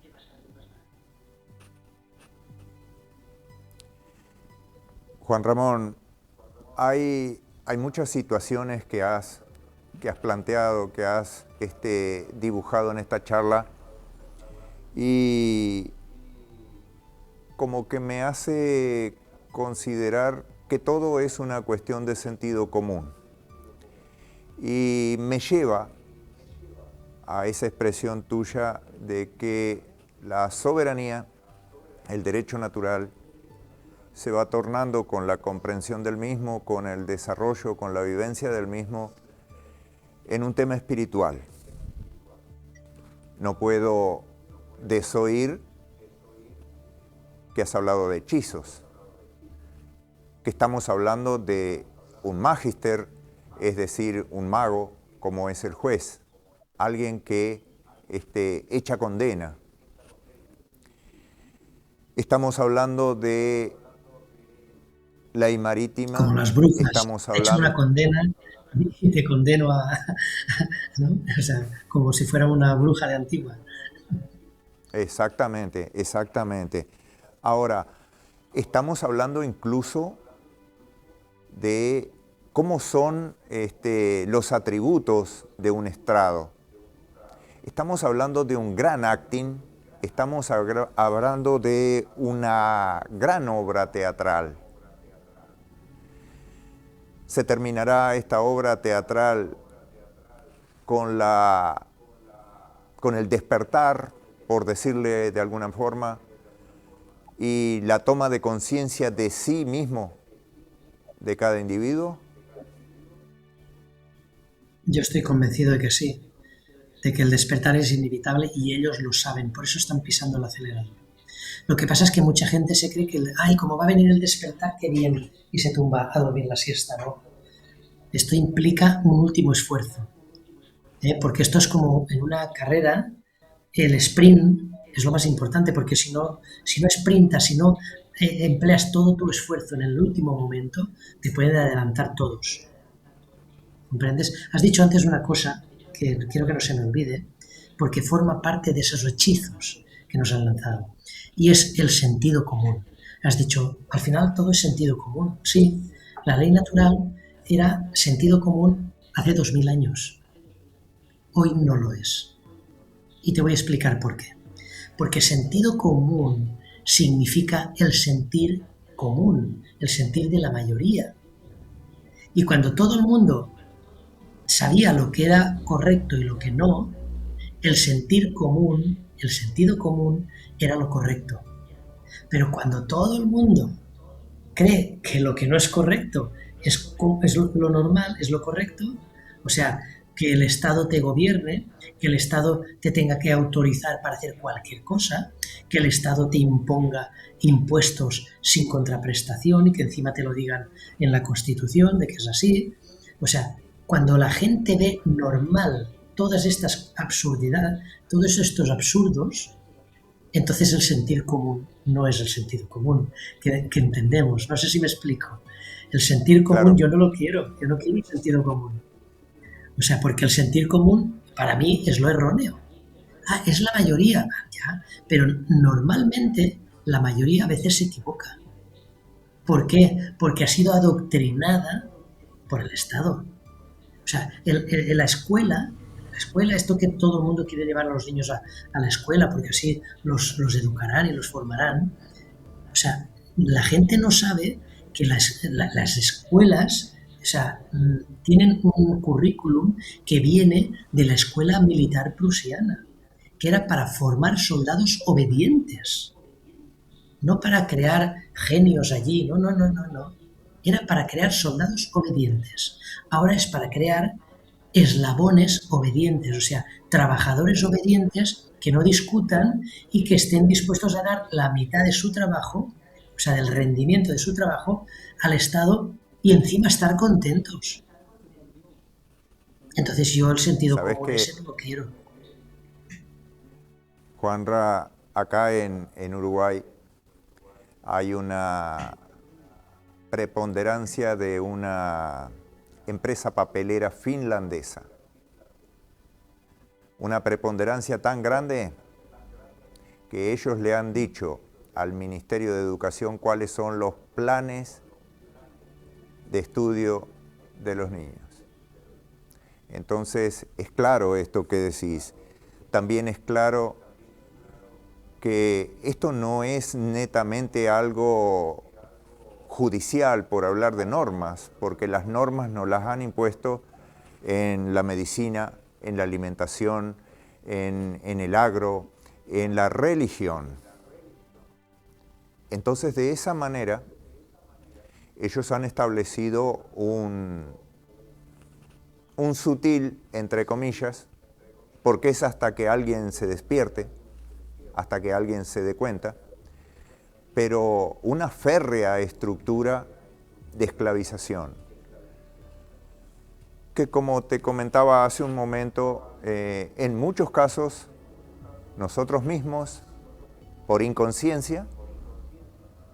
Juan Ramón, hay muchas situaciones que has planteado, que has dibujado en esta charla y como que me hace considerar que todo es una cuestión de sentido común y me lleva a esa expresión tuya de que la soberanía, el derecho natural, se va tornando con la comprensión del mismo, con el desarrollo, con la vivencia del mismo, en un tema espiritual. No puedo desoír que has hablado de hechizos, que estamos hablando de un magister, es decir, un mago, como es el juez, alguien que echa condena. Estamos hablando de ley marítima, Como las brujas. estamos Te echo una hablando... condena y te condeno a... ¿no? O sea, como si fuera una bruja de antigua. Exactamente, exactamente. Ahora, estamos hablando incluso de cómo son los atributos de un estrado. Estamos hablando de un gran acting, estamos hablando de una gran obra teatral. Se terminará esta obra teatral con el despertar, por decirle de alguna forma, y la toma de conciencia de sí mismo, de cada individuo. Yo estoy convencido de que sí, de que el despertar es inevitable y ellos lo saben, por eso están pisando el acelerador. Lo que pasa es que mucha gente se cree que, ay, como va a venir el despertar, qué bien, y se tumba a dormir la siesta, ¿no? Esto implica un último esfuerzo, porque esto es como en una carrera, el sprint es lo más importante, porque si no sprintas, si no empleas todo tu esfuerzo en el último momento, te pueden adelantar todos. ¿Comprendes? Has dicho antes una cosa que quiero que no se me olvide, porque forma parte de esos hechizos que nos han lanzado, y es el sentido común. Has dicho, al final todo es sentido común. Sí, la ley natural era sentido común hace 2000 años. Hoy no lo es. Y te voy a explicar por qué. Porque sentido común significa el sentir común, el sentir de la mayoría. Y cuando todo el mundo sabía lo que era correcto y lo que no, el sentir común, el sentido común era lo correcto. Pero cuando todo el mundo cree que lo que no es correcto es lo normal, es lo correcto, o sea, que el Estado te gobierne, que el Estado te tenga que autorizar para hacer cualquier cosa, que el Estado te imponga impuestos sin contraprestación y que encima te lo digan en la Constitución de que es así. O sea, cuando la gente ve normal todas estas absurdidades, todos estos absurdos, entonces el sentir común no es el sentido común que entendemos. No sé si me explico. El sentir común Claro. yo no lo quiero, yo no quiero el sentido común. O sea, porque el sentir común para mí es lo erróneo. Ah, es la mayoría, ya, pero normalmente la mayoría a veces se equivoca. ¿Por qué? Porque ha sido adoctrinada por el Estado. O sea, la escuela, esto que todo el mundo quiere llevar a los niños a la escuela, porque así los educarán y los formarán. O sea, la gente no sabe que las escuelas, o sea, tienen un currículum que viene de la escuela militar prusiana, que era para formar soldados obedientes, no para crear genios allí, no, no, no, no, no. Era para crear soldados obedientes. Ahora es para crear eslabones obedientes, o sea, trabajadores obedientes que no discutan y que estén dispuestos a dar la mitad de su trabajo, o sea, del rendimiento de su trabajo, al Estado y encima estar contentos. Entonces yo el sentido Sabes común que, ese no lo quiero. Juanra, acá en Uruguay hay una preponderancia de una empresa papelera finlandesa. Una preponderancia tan grande que ellos le han dicho al Ministerio de Educación cuáles son los planes de estudio de los niños. Entonces, es claro esto que decís. También es claro que esto no es netamente algo judicial por hablar de normas, porque las normas nos las han impuesto en la medicina, en la alimentación, en el agro, en la religión. Entonces, de esa manera, ellos han establecido un sutil, entre comillas, porque es hasta que alguien se despierte, hasta que alguien se dé cuenta, pero una férrea estructura de esclavización que, como te comentaba hace un momento, en muchos casos nosotros mismos, por inconsciencia,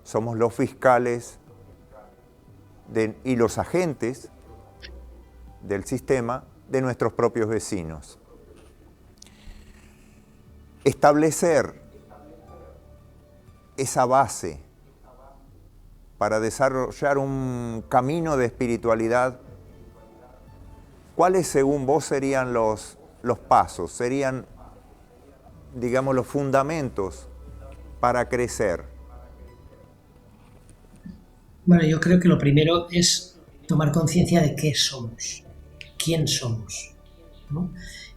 somos los fiscales y los agentes del sistema de nuestros propios vecinos. Establecer esa base para desarrollar un camino de espiritualidad, ¿cuáles según vos serían los pasos, serían, digamos, los fundamentos para crecer? Bueno, yo creo que lo primero es tomar conciencia de qué somos, quién somos, ¿no?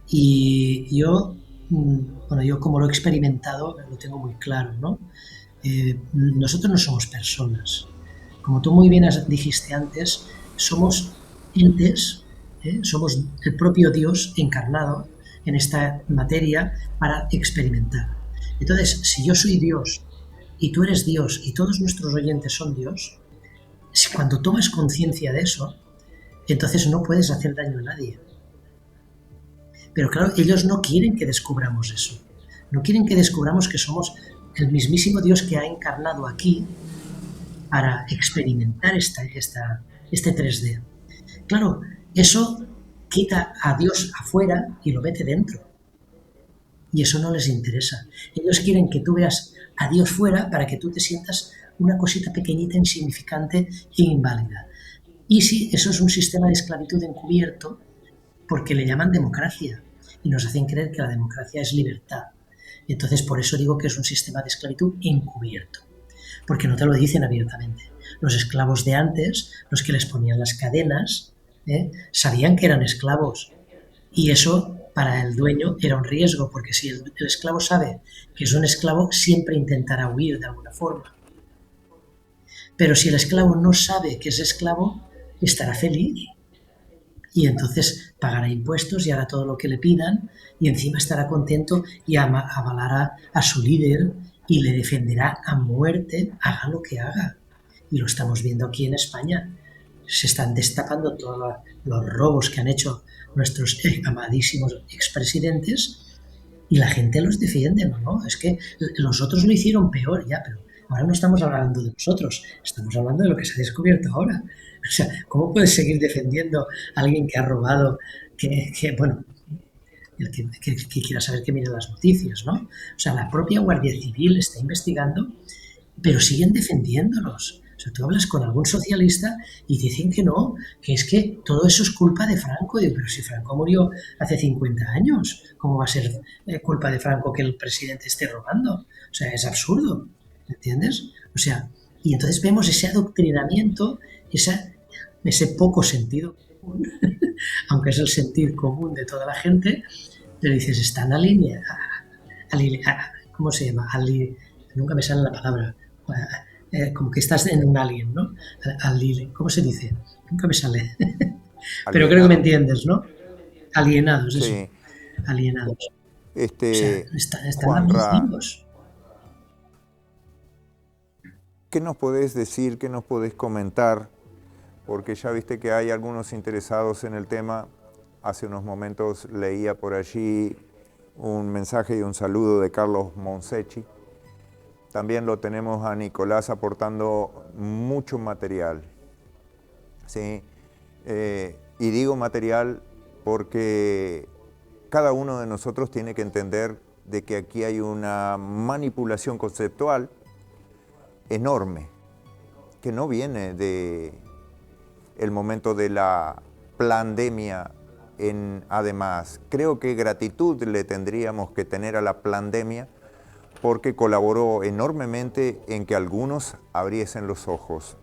Y yo, bueno, yo como lo he experimentado, lo tengo muy claro, ¿no? Nosotros no somos personas. Como tú muy bien dijiste antes, somos entes, somos el propio Dios encarnado en esta materia para experimentar. Entonces, si yo soy Dios y tú eres Dios y todos nuestros oyentes son Dios, si cuando tomas conciencia de eso, entonces no puedes hacer daño a nadie. Pero claro, ellos no quieren que descubramos eso. No quieren que descubramos que somos el mismísimo Dios que ha encarnado aquí para experimentar este 3D. Claro, eso quita a Dios afuera y lo mete dentro. Y eso no les interesa. Ellos quieren que tú veas a Dios fuera para que tú te sientas una cosita pequeñita, insignificante e inválida. Y sí, eso es un sistema de esclavitud encubierto porque le llaman democracia y nos hacen creer que la democracia es libertad. Entonces, por eso digo que es un sistema de esclavitud encubierto, porque no te lo dicen abiertamente. Los esclavos de antes, los que les ponían las cadenas, sabían que eran esclavos y eso para el dueño era un riesgo, porque si el esclavo sabe que es un esclavo, siempre intentará huir de alguna forma. Pero si el esclavo no sabe que es esclavo, estará feliz y entonces pagará impuestos y hará todo lo que le pidan y encima estará contento y avalará a su líder y le defenderá a muerte, haga lo que haga. Y lo estamos viendo aquí en España. Se están destapando todos los robos que han hecho nuestros amadísimos expresidentes y la gente los defiende, ¿no? Es que los otros lo hicieron peor ya, pero ahora no estamos hablando de nosotros, estamos hablando de lo que se ha descubierto ahora. O sea, ¿cómo puedes seguir defendiendo a alguien que ha robado, bueno, el que quiera saber que mire las noticias, ¿no? O sea, la propia Guardia Civil está investigando, pero siguen defendiéndolos. O sea, tú hablas con algún socialista y dicen que no, que es que todo eso es culpa de Franco. Digo, pero si Franco murió hace 50 años, ¿cómo va a ser culpa de Franco que el presidente esté robando? O sea, es absurdo, ¿entiendes? O sea, y entonces vemos ese adoctrinamiento, ese poco sentido común, aunque es el sentido común de toda la gente, pero dices, están alineados, ¿cómo se llama? Nunca me sale la palabra. Como que estás en un alien, ¿no? ¿Cómo se dice? Nunca me sale. Pero creo que me entiendes, ¿no? Alienados, eso. Sí. Alienados. O sea, están abducidos. ¿Qué nos podés decir, qué nos podés comentar? Porque ya viste que hay algunos interesados en el tema. Hace unos momentos leía por allí un mensaje y un saludo de Carlos Monsechi. También lo tenemos a Nicolás aportando mucho material, ¿sí? Y digo material porque cada uno de nosotros tiene que entender de que aquí hay una manipulación conceptual enorme, que no viene de el momento de la pandemia. Además, creo que gratitud le tendríamos que tener a la pandemia, porque colaboró enormemente en que algunos abriesen los ojos,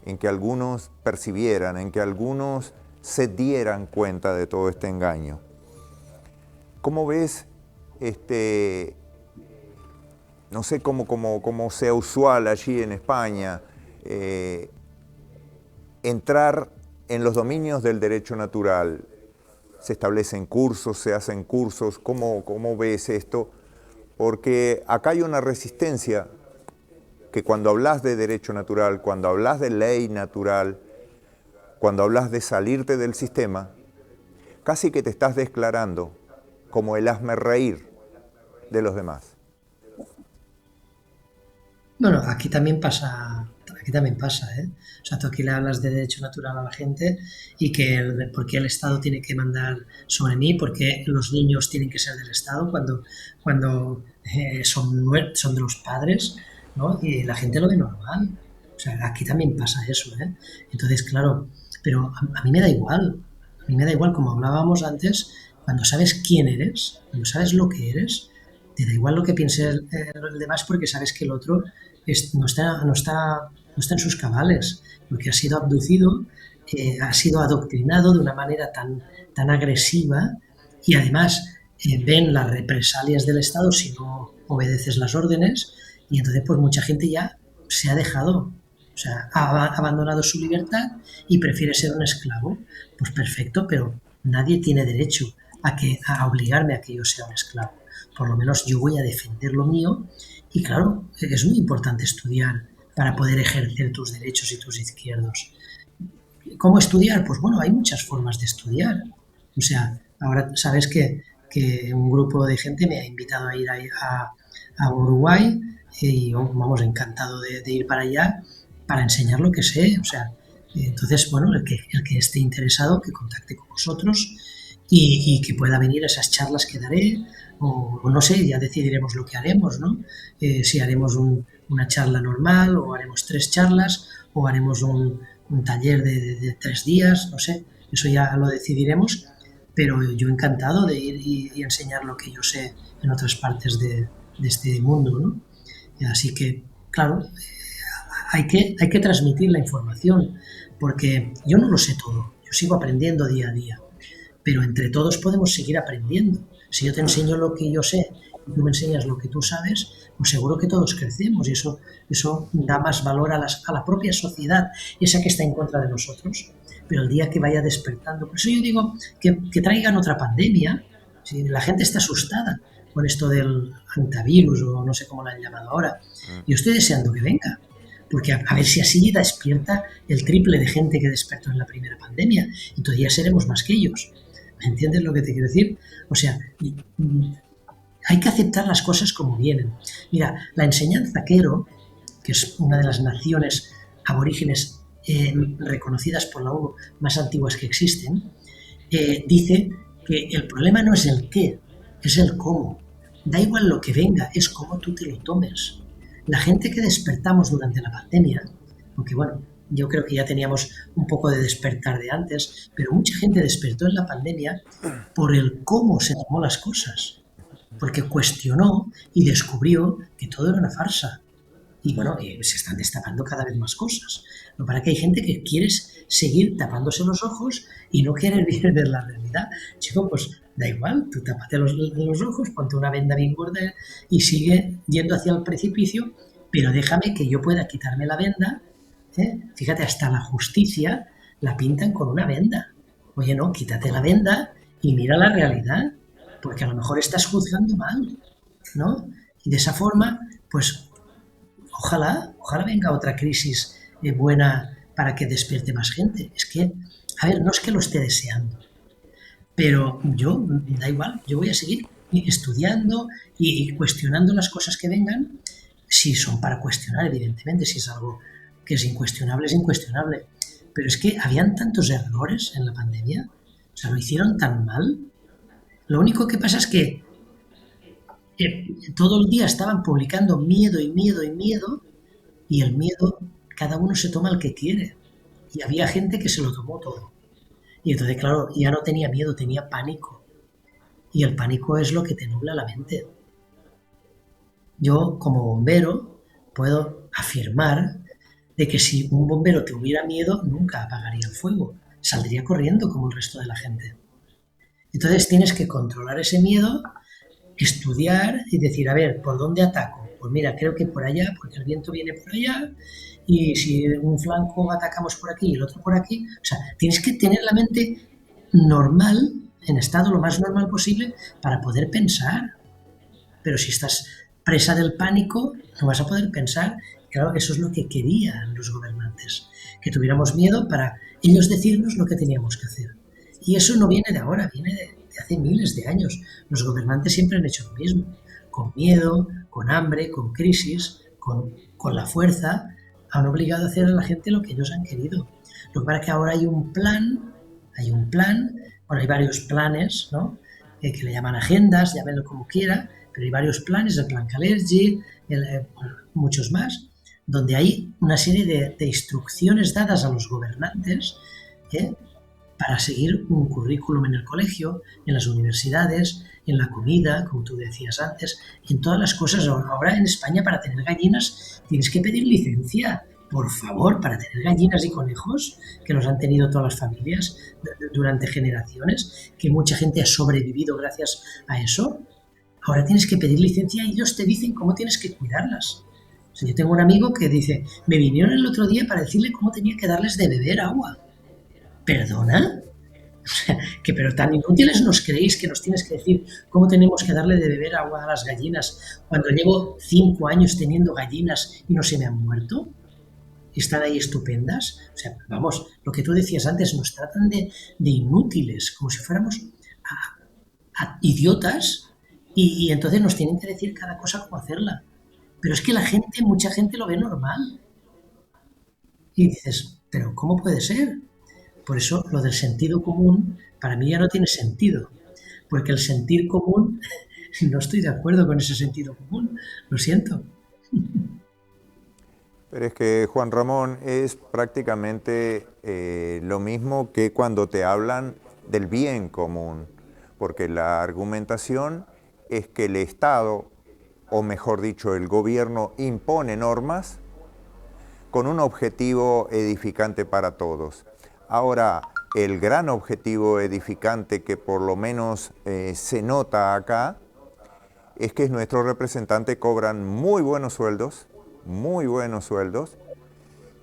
en que algunos percibieran, en que algunos se dieran cuenta de todo este engaño. ¿Cómo ves, no sé cómo sea usual allí en España, entrar en los dominios del derecho natural? ¿Se establecen cursos, se hacen cursos? ¿Cómo ves esto? Porque acá hay una resistencia que cuando hablas de derecho natural, cuando hablas de ley natural, cuando hablas de salirte del sistema, casi que te estás declarando como el hazmerreír de los demás. Bueno, aquí también pasa, ¿eh? O sea, tú aquí le hablas de derecho natural a la gente y por qué el Estado tiene que mandar sobre mí, por qué los niños tienen que ser del Estado cuando son de los padres, ¿no? Y la gente lo ve normal. O sea, aquí también pasa eso, ¿eh? Entonces, claro, pero a mí me da igual. A mí me da igual, como hablábamos antes, cuando sabes quién eres, cuando sabes lo que eres, te da igual lo que piense el demás porque sabes que el otro no está en sus cabales, porque ha sido abducido, ha sido adoctrinado de una manera tan agresiva y además ven las represalias del Estado si no obedeces las órdenes y entonces pues mucha gente ya se ha dejado, o sea, ha abandonado su libertad y prefiere ser un esclavo. Pues perfecto, pero nadie tiene derecho a obligarme a que yo sea un esclavo. Por lo menos yo voy a defender lo mío y claro, es muy importante estudiar para poder ejercer tus derechos y tus izquierdos. ¿Cómo estudiar? Pues bueno, hay muchas formas de estudiar. O sea, ahora sabes que un grupo de gente me ha invitado a ir a Uruguay y yo, vamos, encantado de ir para allá para enseñar lo que sé. O sea, entonces, bueno, el que esté interesado, que contacte con vosotros y que pueda venir a esas charlas que daré, o no sé, ya decidiremos lo que haremos, ¿no? Si haremos una charla normal, o haremos 3 charlas, o haremos un taller de 3 días, no sé, eso ya lo decidiremos, pero yo encantado de ir y enseñar lo que yo sé en otras partes de este mundo, ¿no? Así que, claro, hay que transmitir la información, porque yo no lo sé todo, yo sigo aprendiendo día a día, pero entre todos podemos seguir aprendiendo. Si yo te enseño lo que yo sé y tú me enseñas lo que tú sabes, pues seguro que todos crecemos y eso da más valor a la propia sociedad, esa que está en contra de nosotros. Pero el día que vaya despertando, por eso yo digo que traigan otra pandemia, si la gente está asustada con esto del antivirus o no sé cómo lo han llamado ahora, yo estoy deseando que venga, porque a ver si así despierta el triple de gente que despertó en la primera pandemia y todavía seremos más que ellos. ¿Me entiendes lo que te quiero decir? O sea, hay que aceptar las cosas como vienen. Mira, la enseñanza Quero, que es una de las naciones aborígenes reconocidas por la ONU más antiguas que existen, dice que el problema no es el qué, es el cómo. Da igual lo que venga, es cómo tú te lo tomes. La gente que despertamos durante la pandemia, aunque bueno, yo creo que ya teníamos un poco de despertar de antes, pero mucha gente despertó en la pandemia por el cómo se tomó las cosas, porque cuestionó y descubrió que todo era una farsa. Y bueno, se están destapando cada vez más cosas. No, para que hay gente que quiere seguir tapándose los ojos y no quiere ver la realidad. Chico, pues da igual, tú tápate los ojos, ponte una venda bien gorda y sigue yendo hacia el precipicio, pero déjame que yo pueda quitarme la venda. Fíjate, hasta la justicia la pintan con una venda. Oye, no, quítate la venda y mira la realidad, porque a lo mejor estás juzgando mal, ¿no? Y de esa forma, pues ojalá venga otra crisis buena para que despierte más gente. Es que, a ver, no es que lo esté deseando, pero yo, da igual, yo voy a seguir estudiando y cuestionando las cosas que vengan, si son para cuestionar, evidentemente, si es algo que es incuestionable. Pero es que habían tantos errores en la pandemia, o sea, lo hicieron tan mal. Lo único que pasa es que todo el día estaban publicando miedo y miedo y miedo, y el miedo, cada uno se toma el que quiere. Y había gente que se lo tomó todo. Y entonces, claro, ya no tenía miedo, tenía pánico. Y el pánico es lo que te nubla la mente. Yo, como bombero, puedo afirmar de que si un bombero tuviera miedo, nunca apagaría el fuego. Saldría corriendo como el resto de la gente. Entonces tienes que controlar ese miedo, estudiar y decir, a ver, ¿por dónde ataco? Pues mira, creo que por allá, porque el viento viene por allá, y si un flanco atacamos por aquí y el otro por aquí. O sea, tienes que tener la mente normal, en estado lo más normal posible, para poder pensar. Pero si estás presa del pánico, no vas a poder pensar. Claro, eso es lo que querían los gobernantes, que tuviéramos miedo para ellos decirnos lo que teníamos que hacer. Y eso no viene de ahora, viene de hace miles de años. Los gobernantes siempre han hecho lo mismo, con miedo, con hambre, con crisis, con la fuerza, han obligado a hacer a la gente lo que ellos han querido. Lo que pasa es que ahora hay un plan, bueno, hay varios planes, ¿no? Que le llaman agendas, llámenlo como quiera, pero hay varios planes, el plan Kalergi, bueno, muchos más, donde hay una serie de instrucciones dadas a los gobernantes, ¿eh? Para seguir un currículum en el colegio, en las universidades, en la comida, como tú decías antes, en todas las cosas. Ahora en España para tener gallinas tienes que pedir licencia, por favor, para tener gallinas y conejos, que los han tenido todas las familias durante generaciones, que mucha gente ha sobrevivido gracias a eso. Ahora tienes que pedir licencia y ellos te dicen cómo tienes que cuidarlas. O sea, yo tengo un amigo que dice, me vinieron el otro día para decirle cómo tenía que darles de beber agua. ¿Perdona? O sea, que pero tan inútiles nos creéis que nos tienes que decir cómo tenemos que darle de beber agua a las gallinas cuando llevo 5 años teniendo gallinas y no se me han muerto. Están ahí estupendas. O sea, vamos, lo que tú decías antes, nos tratan de inútiles, como si fuéramos a idiotas y entonces nos tienen que decir cada cosa cómo hacerla. Pero es que la gente, mucha gente lo ve normal. Y dices, pero ¿cómo puede ser? Por eso lo del sentido común para mí ya no tiene sentido, porque el sentir común, no estoy de acuerdo con ese sentido común, lo siento. Pero es que, Juan Ramón, es prácticamente lo mismo que cuando te hablan del bien común, porque la argumentación es que el Estado, o mejor dicho, el gobierno impone normas con un objetivo edificante para todos. Ahora, el gran objetivo edificante que por lo menos se nota acá es que nuestros representantes cobran muy buenos sueldos,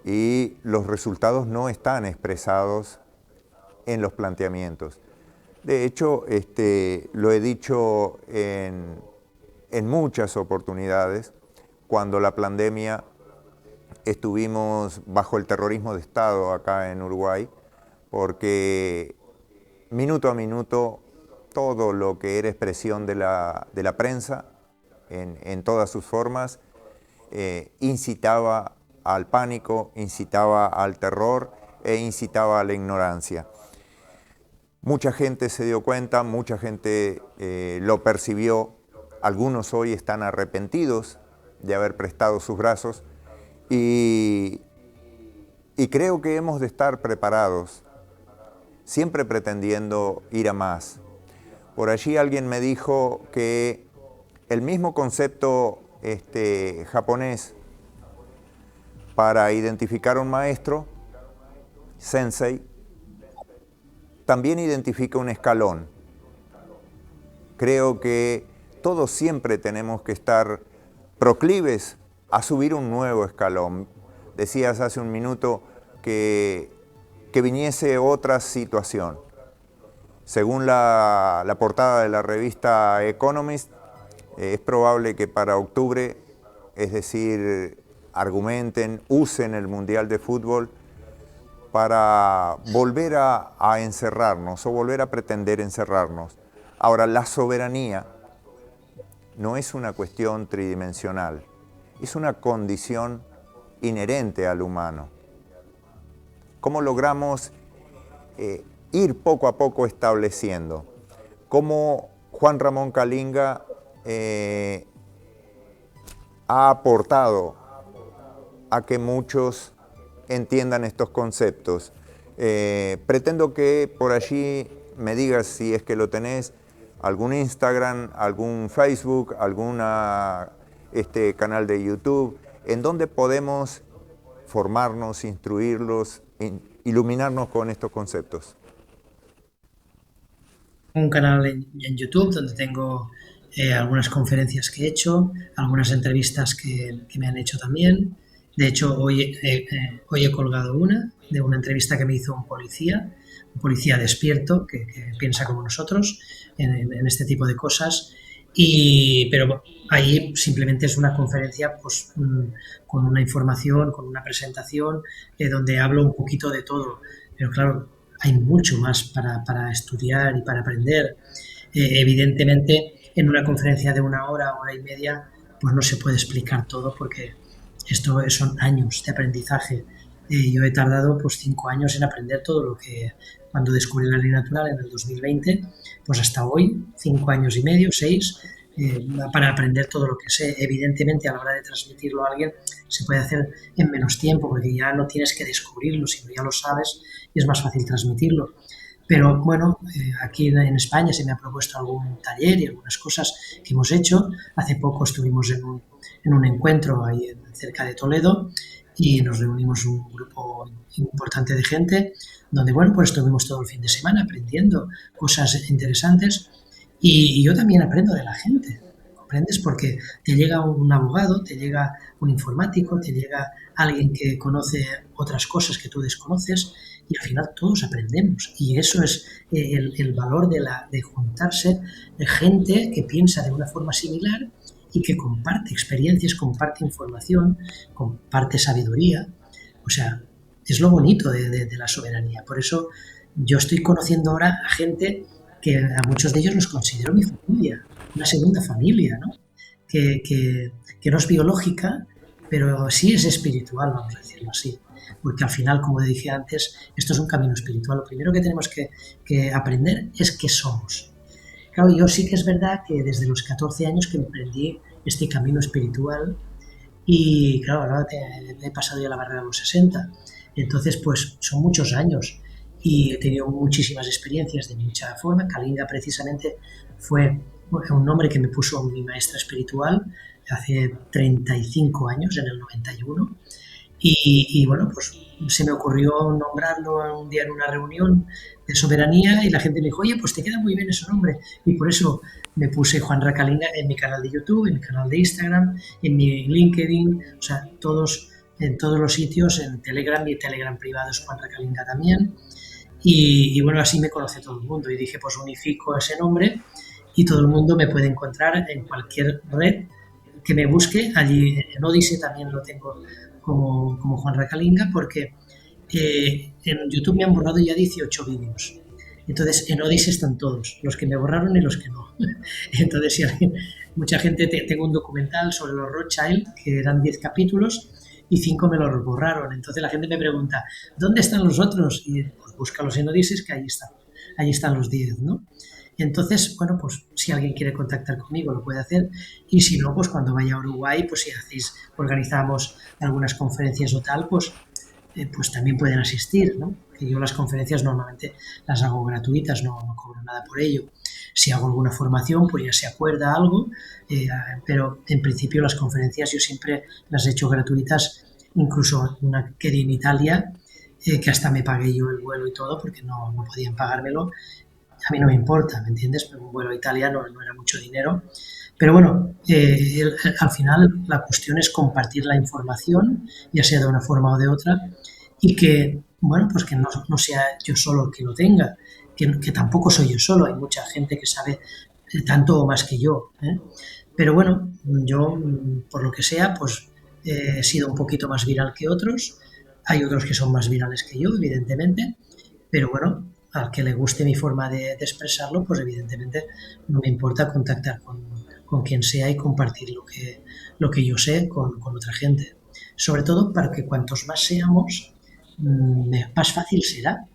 y los resultados no están expresados en los planteamientos. De hecho, lo he dicho en muchas oportunidades, cuando la pandemia estuvimos bajo el terrorismo de Estado acá en Uruguay, porque minuto a minuto todo lo que era expresión de la prensa, en todas sus formas, incitaba al pánico, incitaba al terror e incitaba a la ignorancia. Mucha gente se dio cuenta, mucha gente lo percibió, algunos hoy están arrepentidos de haber prestado sus brazos y creo que hemos de estar preparados, siempre pretendiendo ir a más. Por allí alguien me dijo que el mismo concepto japonés para identificar a un maestro, sensei, también identifica un escalón. Creo que todos siempre tenemos que estar proclives a subir un nuevo escalón. Decías hace un minuto que viniese otra situación. Según la portada de la revista Economist, es probable que para octubre, es decir, argumenten, usen el Mundial de Fútbol para volver a encerrarnos o volver a pretender encerrarnos. Ahora, la soberanía no es una cuestión tridimensional, es una condición inherente al humano. ¿Cómo logramos ir poco a poco estableciendo? ¿Cómo Juan Ramón Calinga ha aportado a que muchos entiendan estos conceptos? Pretendo que por allí me digas, si es que lo tenés, algún Instagram, algún Facebook, algún canal de YouTube, en donde podemos formarnos, instruirlos, iluminarnos con estos conceptos. Un canal en YouTube donde tengo algunas conferencias que he hecho, algunas entrevistas que me han hecho también. De hecho, hoy he colgado una de una entrevista que me hizo un policía despierto que piensa como nosotros en este tipo de cosas. Pero ahí simplemente es una conferencia pues, con una información, con una presentación, donde hablo un poquito de todo. Pero claro, hay mucho más para estudiar y para aprender. Evidentemente, en una conferencia de una hora y media, pues no se puede explicar todo porque esto son años de aprendizaje. Yo he tardado pues 5 años en aprender todo lo que cuando descubrí la ley natural en el 2020, pues hasta hoy, 5 años y medio, 6, para aprender todo lo que sé. Evidentemente, a la hora de transmitirlo a alguien, se puede hacer en menos tiempo, porque ya no tienes que descubrirlo, sino ya lo sabes y es más fácil transmitirlo. Pero bueno, aquí en España se me ha propuesto algún taller y algunas cosas que hemos hecho. Hace poco estuvimos en un encuentro ahí cerca de Toledo y nos reunimos un grupo importante de gente donde, bueno, pues estuvimos todo el fin de semana aprendiendo cosas interesantes y yo también aprendo de la gente. ¿Comprendes? Porque te llega un abogado, te llega un informático, te llega alguien que conoce otras cosas que tú desconoces y al final todos aprendemos. Y eso es el valor de juntarse de gente que piensa de una forma similar y que comparte experiencias, comparte información, comparte sabiduría. O sea, es lo bonito de la soberanía. Por eso yo estoy conociendo ahora a gente que a muchos de ellos los considero mi familia, una segunda familia, ¿no? Que no es biológica, pero sí es espiritual, vamos a decirlo así. Porque al final, como dije antes, esto es un camino espiritual. Lo primero que tenemos que aprender es qué somos. Claro, yo sí que es verdad que desde los 14 años que emprendí este camino espiritual y claro, ahora he pasado ya la barrera de los 60. Entonces, pues son muchos años y he tenido muchísimas experiencias de mucha forma. Kalinga precisamente fue un nombre que me puso mi maestra espiritual hace 35 años, en el 91. Y bueno, pues se me ocurrió nombrarlo un día en una reunión de soberanía y la gente me dijo, oye, pues te queda muy bien ese nombre. Y por eso me puse Juan Rakalinga en mi canal de YouTube, en mi canal de Instagram, en mi LinkedIn, o sea, en todos los sitios, en Telegram, mi Telegram privado es Juan Rakalinga también. Y bueno, así me conoce todo el mundo. Y dije, pues unifico ese nombre y todo el mundo me puede encontrar en cualquier red que me busque. Allí en Odyssey también lo tengo como Juan Rakalinga, porque en YouTube me han borrado ya 18 vídeos. Entonces, en Odyssey están todos, los que me borraron y los que no. Entonces, si alguien, mucha gente, tengo un documental sobre los Rothschild, que eran 10 capítulos, y 5 me los borraron. Entonces la gente me pregunta, ¿dónde están los otros? Y pues búscalos en Odyssey, que ahí están los 10, ¿no? Entonces, bueno, pues si alguien quiere contactar conmigo lo puede hacer y si no, pues cuando vaya a Uruguay, pues si organizamos algunas conferencias o tal, pues también pueden asistir, ¿no? Que yo las conferencias normalmente las hago gratuitas, no cobro nada por ello. Si hago alguna formación, pues ya se acuerda algo, pero en principio las conferencias yo siempre las he hecho gratuitas, incluso una que di en Italia, que hasta me pagué yo el vuelo y todo, porque no podían pagármelo. A mí no me importa, ¿me entiendes? Pero un vuelo italiano no era mucho dinero. Pero bueno, al final la cuestión es compartir la información, ya sea de una forma o de otra, y que, bueno, pues que no sea yo solo el que lo tenga, que tampoco soy yo solo, hay mucha gente que sabe tanto o más que yo, ¿eh? Pero bueno, yo, por lo que sea, pues he sido un poquito más viral que otros, hay otros que son más virales que yo, evidentemente, pero bueno, al que le guste mi forma de expresarlo, pues evidentemente no me importa contactar con quien sea y compartir lo que yo sé con otra gente. Sobre todo para que cuantos más seamos, más fácil será.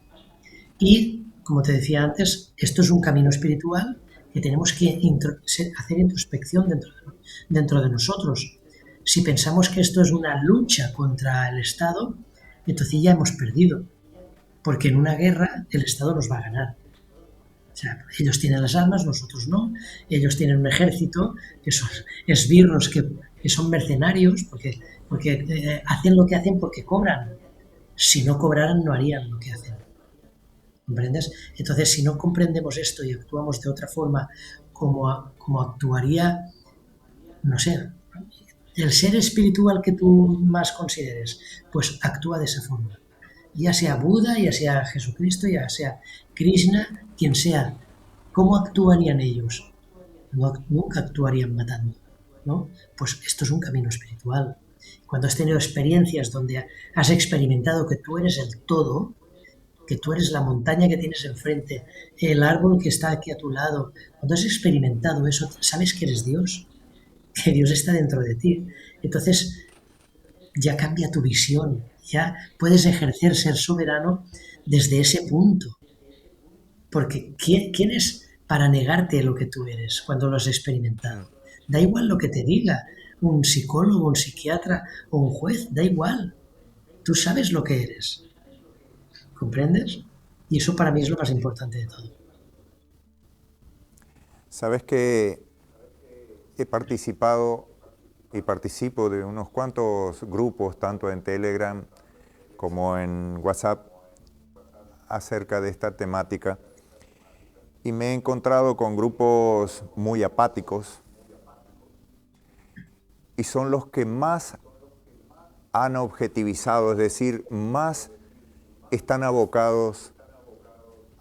Y, como te decía antes, esto es un camino espiritual que tenemos que hacer introspección dentro de nosotros. Si pensamos que esto es una lucha contra el Estado, entonces ya hemos perdido, porque en una guerra el Estado nos va a ganar. O sea, ellos tienen las armas, nosotros no. Ellos tienen un ejército que son esbirros, que son mercenarios, porque hacen lo que hacen porque cobran. Si no cobraran, no harían lo que hacen. ¿Comprendes? Entonces, si no comprendemos esto y actuamos de otra forma, como actuaría, no sé, el ser espiritual que tú más consideres, pues actúa de esa forma. Ya sea Buda, ya sea Jesucristo, ya sea Krishna, quien sea, ¿cómo actuarían ellos? Nunca actuarían matando, ¿no? Pues esto es un camino espiritual. Cuando has tenido experiencias donde has experimentado que tú eres el todo, que tú eres la montaña que tienes enfrente, el árbol que está aquí a tu lado, cuando has experimentado eso, sabes que eres Dios, que Dios está dentro de ti. Entonces ya cambia tu visión, ya puedes ejercer ser soberano desde ese punto. Porque ¿quién es para negarte lo que tú eres cuando lo has experimentado? Da igual lo que te diga un psicólogo, un psiquiatra o un juez, da igual. Tú sabes lo que eres. ¿Comprendes? Y eso para mí es lo más importante de todo. Sabes que he participado y participo de unos cuantos grupos, tanto en Telegram como en WhatsApp, acerca de esta temática. Y me he encontrado con grupos muy apáticos y son los que más han objetivizado, es decir, más están abocados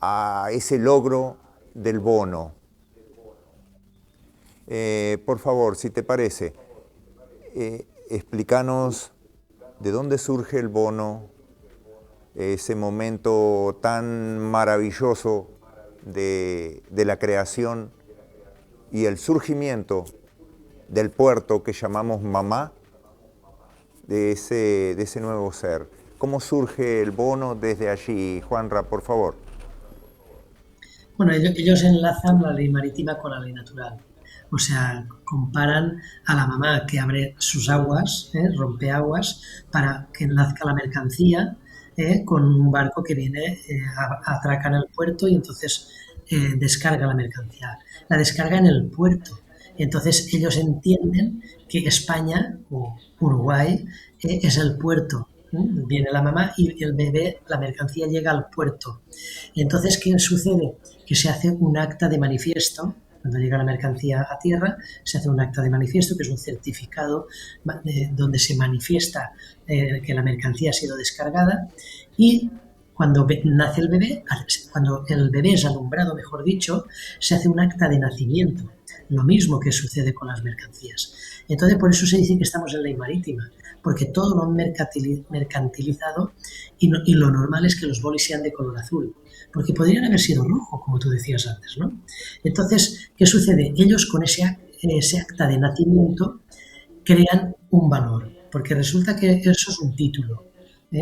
a ese logro del bono. Por favor, si te parece, explícanos de dónde surge el bono, ese momento tan maravilloso de la creación y el surgimiento del puerto que llamamos mamá, de ese nuevo ser. ¿Cómo surge el bono desde allí, Juanra, por favor? Bueno, ellos enlazan la ley marítima con la ley natural. O sea, comparan a la mamá que abre sus aguas, rompe aguas, para que nazca la mercancía, con un barco que viene, atraca en el puerto y entonces descarga la mercancía. La descarga en el puerto. Entonces ellos entienden que España o Uruguay es el puerto. Viene la mamá y el bebé, la mercancía llega al puerto. Entonces, ¿qué sucede? Que se hace un acta de manifiesto. Cuando llega la mercancía a tierra, se hace un acta de manifiesto, que es un certificado donde se manifiesta que la mercancía ha sido descargada, y cuando nace el bebé, cuando el bebé es alumbrado, mejor dicho, se hace un acta de nacimiento, lo mismo que sucede con las mercancías. Entonces, por eso se dice que estamos en ley marítima, porque todo lo han mercantilizado y lo normal es que los bolis sean de color azul, porque podrían haber sido rojo, como tú decías antes, ¿no? Entonces, ¿qué sucede? Ellos con ese acta de nacimiento crean un valor, porque resulta que eso es un título,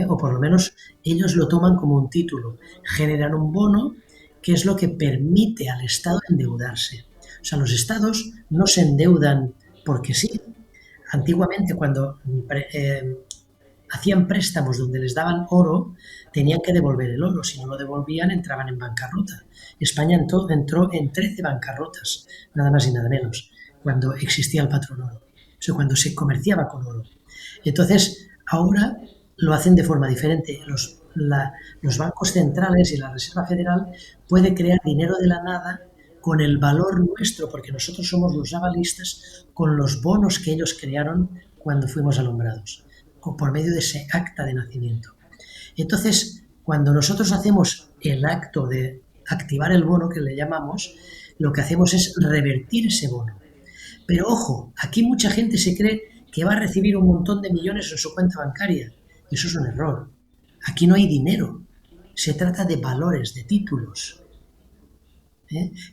o por lo menos ellos lo toman como un título, generan un bono que es lo que permite al Estado endeudarse. O sea, los Estados no se endeudan porque sí. Antiguamente, cuando hacían préstamos donde les daban oro, tenían que devolver el oro. Si no lo devolvían, entraban en bancarrota. España entró en 13 bancarrotas, nada más y nada menos, cuando existía el patrón oro. O sea, cuando se comerciaba con oro. Entonces, ahora lo hacen de forma diferente. Los bancos centrales y la Reserva Federal puede crear dinero de la nada con el valor nuestro, porque nosotros somos los avalistas, con los bonos que ellos crearon cuando fuimos alumbrados, por medio de ese acta de nacimiento. Entonces, cuando nosotros hacemos el acto de activar el bono, que le llamamos, lo que hacemos es revertir ese bono. Pero ojo, aquí mucha gente se cree que va a recibir un montón de millones en su cuenta bancaria. Eso es un error. Aquí no hay dinero. Se trata de valores, de títulos.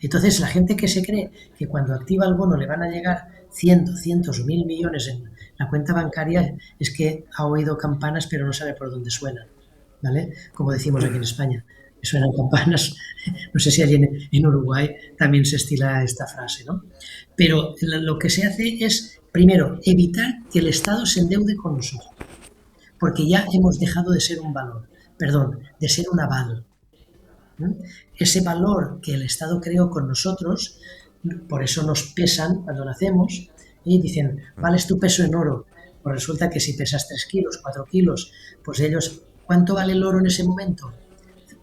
Entonces, la gente que se cree que cuando activa el bono le van a llegar cientos o 1.000 millones en la cuenta bancaria, es que ha oído campanas pero no sabe por dónde suenan, ¿vale? Como decimos aquí en España, que suenan campanas. No sé si allí en Uruguay también se estila esta frase, ¿no? Pero lo que se hace es, primero, evitar que el Estado se endeude con nosotros, porque ya hemos dejado de ser un valor, perdón, de ser un aval. Ese valor que el Estado creó con nosotros, por eso nos pesan cuando nacemos y dicen, ¿vales tu peso en oro? Pues resulta que si pesas 3 kilos, 4 kilos, pues ellos, ¿cuánto vale el oro en ese momento?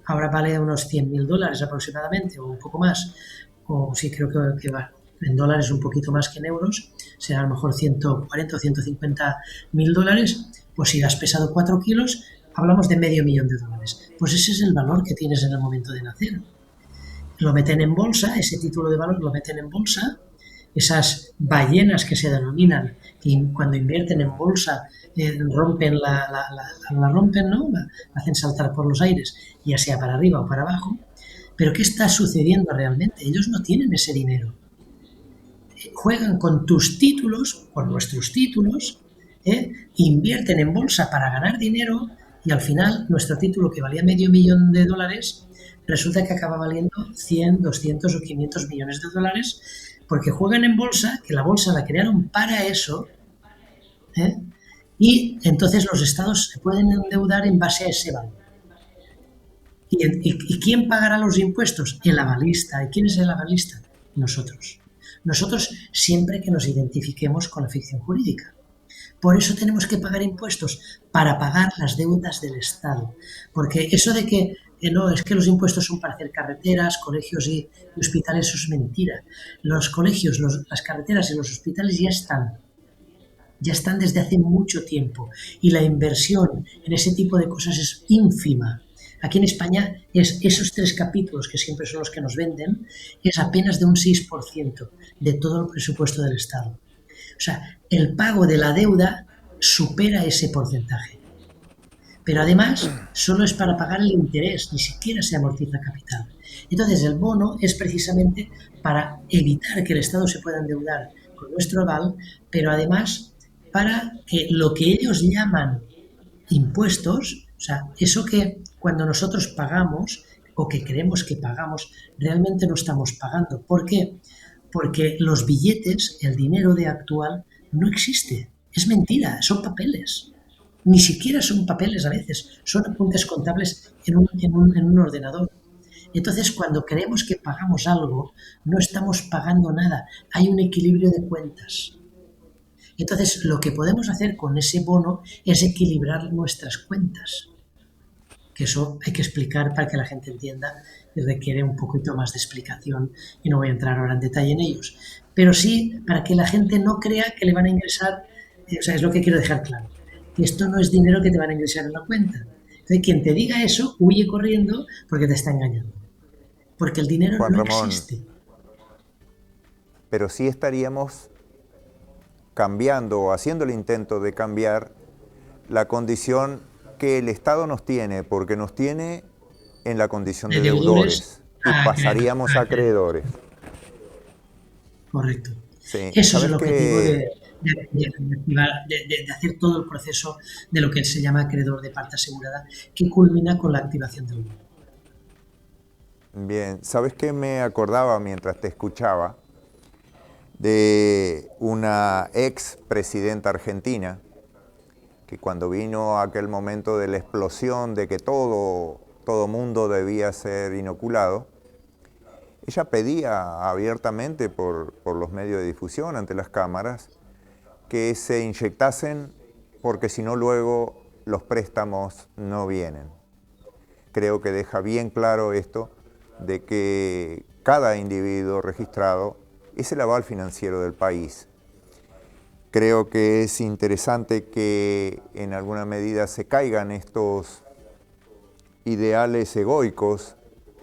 Ahora vale unos $100.000 aproximadamente, o un poco más, o sí, creo que va en dólares un poquito más que en euros, será a lo mejor 140 o 150 mil dólares. Pues si has pesado 4 kilos, hablamos de $500.000. Pues ese es el valor que tienes en el momento de nacer. Lo meten en bolsa, ese título de valor lo meten en bolsa, esas ballenas que se denominan, que cuando invierten en bolsa rompen la rompen, ¿no? La hacen saltar por los aires, ya sea para arriba o para abajo. Pero ¿qué está sucediendo realmente? Ellos no tienen ese dinero. Juegan con tus títulos, con nuestros títulos, invierten en bolsa para ganar dinero y al final nuestro título, que valía $500.000, resulta que acaba valiendo 100, 200 o 500 millones de dólares porque juegan en bolsa, que la bolsa la crearon para eso, ¿eh? Y entonces los estados se pueden endeudar en base a ese valor. ¿Y quién pagará los impuestos? El avalista. ¿Y quién es el avalista? Nosotros. Nosotros siempre que nos identifiquemos con la ficción jurídica. Por eso tenemos que pagar impuestos, para pagar las deudas del Estado. Porque eso de que no, es que los impuestos son para hacer carreteras, colegios y hospitales, eso es mentira. Los colegios, las carreteras y los hospitales ya están desde hace mucho tiempo y la inversión en ese tipo de cosas es ínfima. Aquí en España es esos 3 capítulos, que siempre son los que nos venden, es apenas de un 6% de todo el presupuesto del Estado. O sea, el pago de la deuda supera ese porcentaje. Pero además solo es para pagar el interés, ni siquiera se amortiza capital. Entonces el bono es precisamente para evitar que el Estado se pueda endeudar con nuestro aval, pero además para que lo que ellos llaman impuestos, o sea, eso que cuando nosotros pagamos o que creemos que pagamos, realmente no estamos pagando. ¿Por qué? Porque los billetes, el dinero de actual, no existe. Es mentira, son papeles. Ni siquiera son papeles a veces, son apuntes contables en un ordenador. Entonces, cuando creemos que pagamos algo, no estamos pagando nada. Hay un equilibrio de cuentas. Entonces, lo que podemos hacer con ese bono es equilibrar nuestras cuentas. Que eso hay que explicar para que la gente entienda y requiere un poquito más de explicación y no voy a entrar ahora en detalle en ellos. Pero sí para que la gente no crea que le van a ingresar, o sea, es lo que quiero dejar claro, que esto no es dinero que te van a ingresar en la cuenta. Entonces, quien te diga eso, huye corriendo porque te está engañando. Porque el dinero Juan no Ramón, existe. pero sí estaríamos cambiando o haciendo el intento de cambiar la condición que el Estado nos tiene, porque nos tiene en la condición De de deudores deudores y a acreedores. pasaríamos a acreedores. Correcto. Sí, Eso es el sabes objetivo que, de hacer todo el proceso de lo que se llama acreedor de parte asegurada, que culmina con la activación del bono. bien, sabes que me acordaba mientras te escuchaba de una ex presidenta argentina que cuando vino aquel momento de la explosión de que todo mundo debía ser inoculado, ella pedía abiertamente por los medios de difusión, ante las cámaras, que se inyectasen porque si no luego los préstamos no vienen. Creo que deja bien claro esto de que cada individuo registrado es el aval financiero del país. Creo que es interesante que en alguna medida se caigan estos ideales egoicos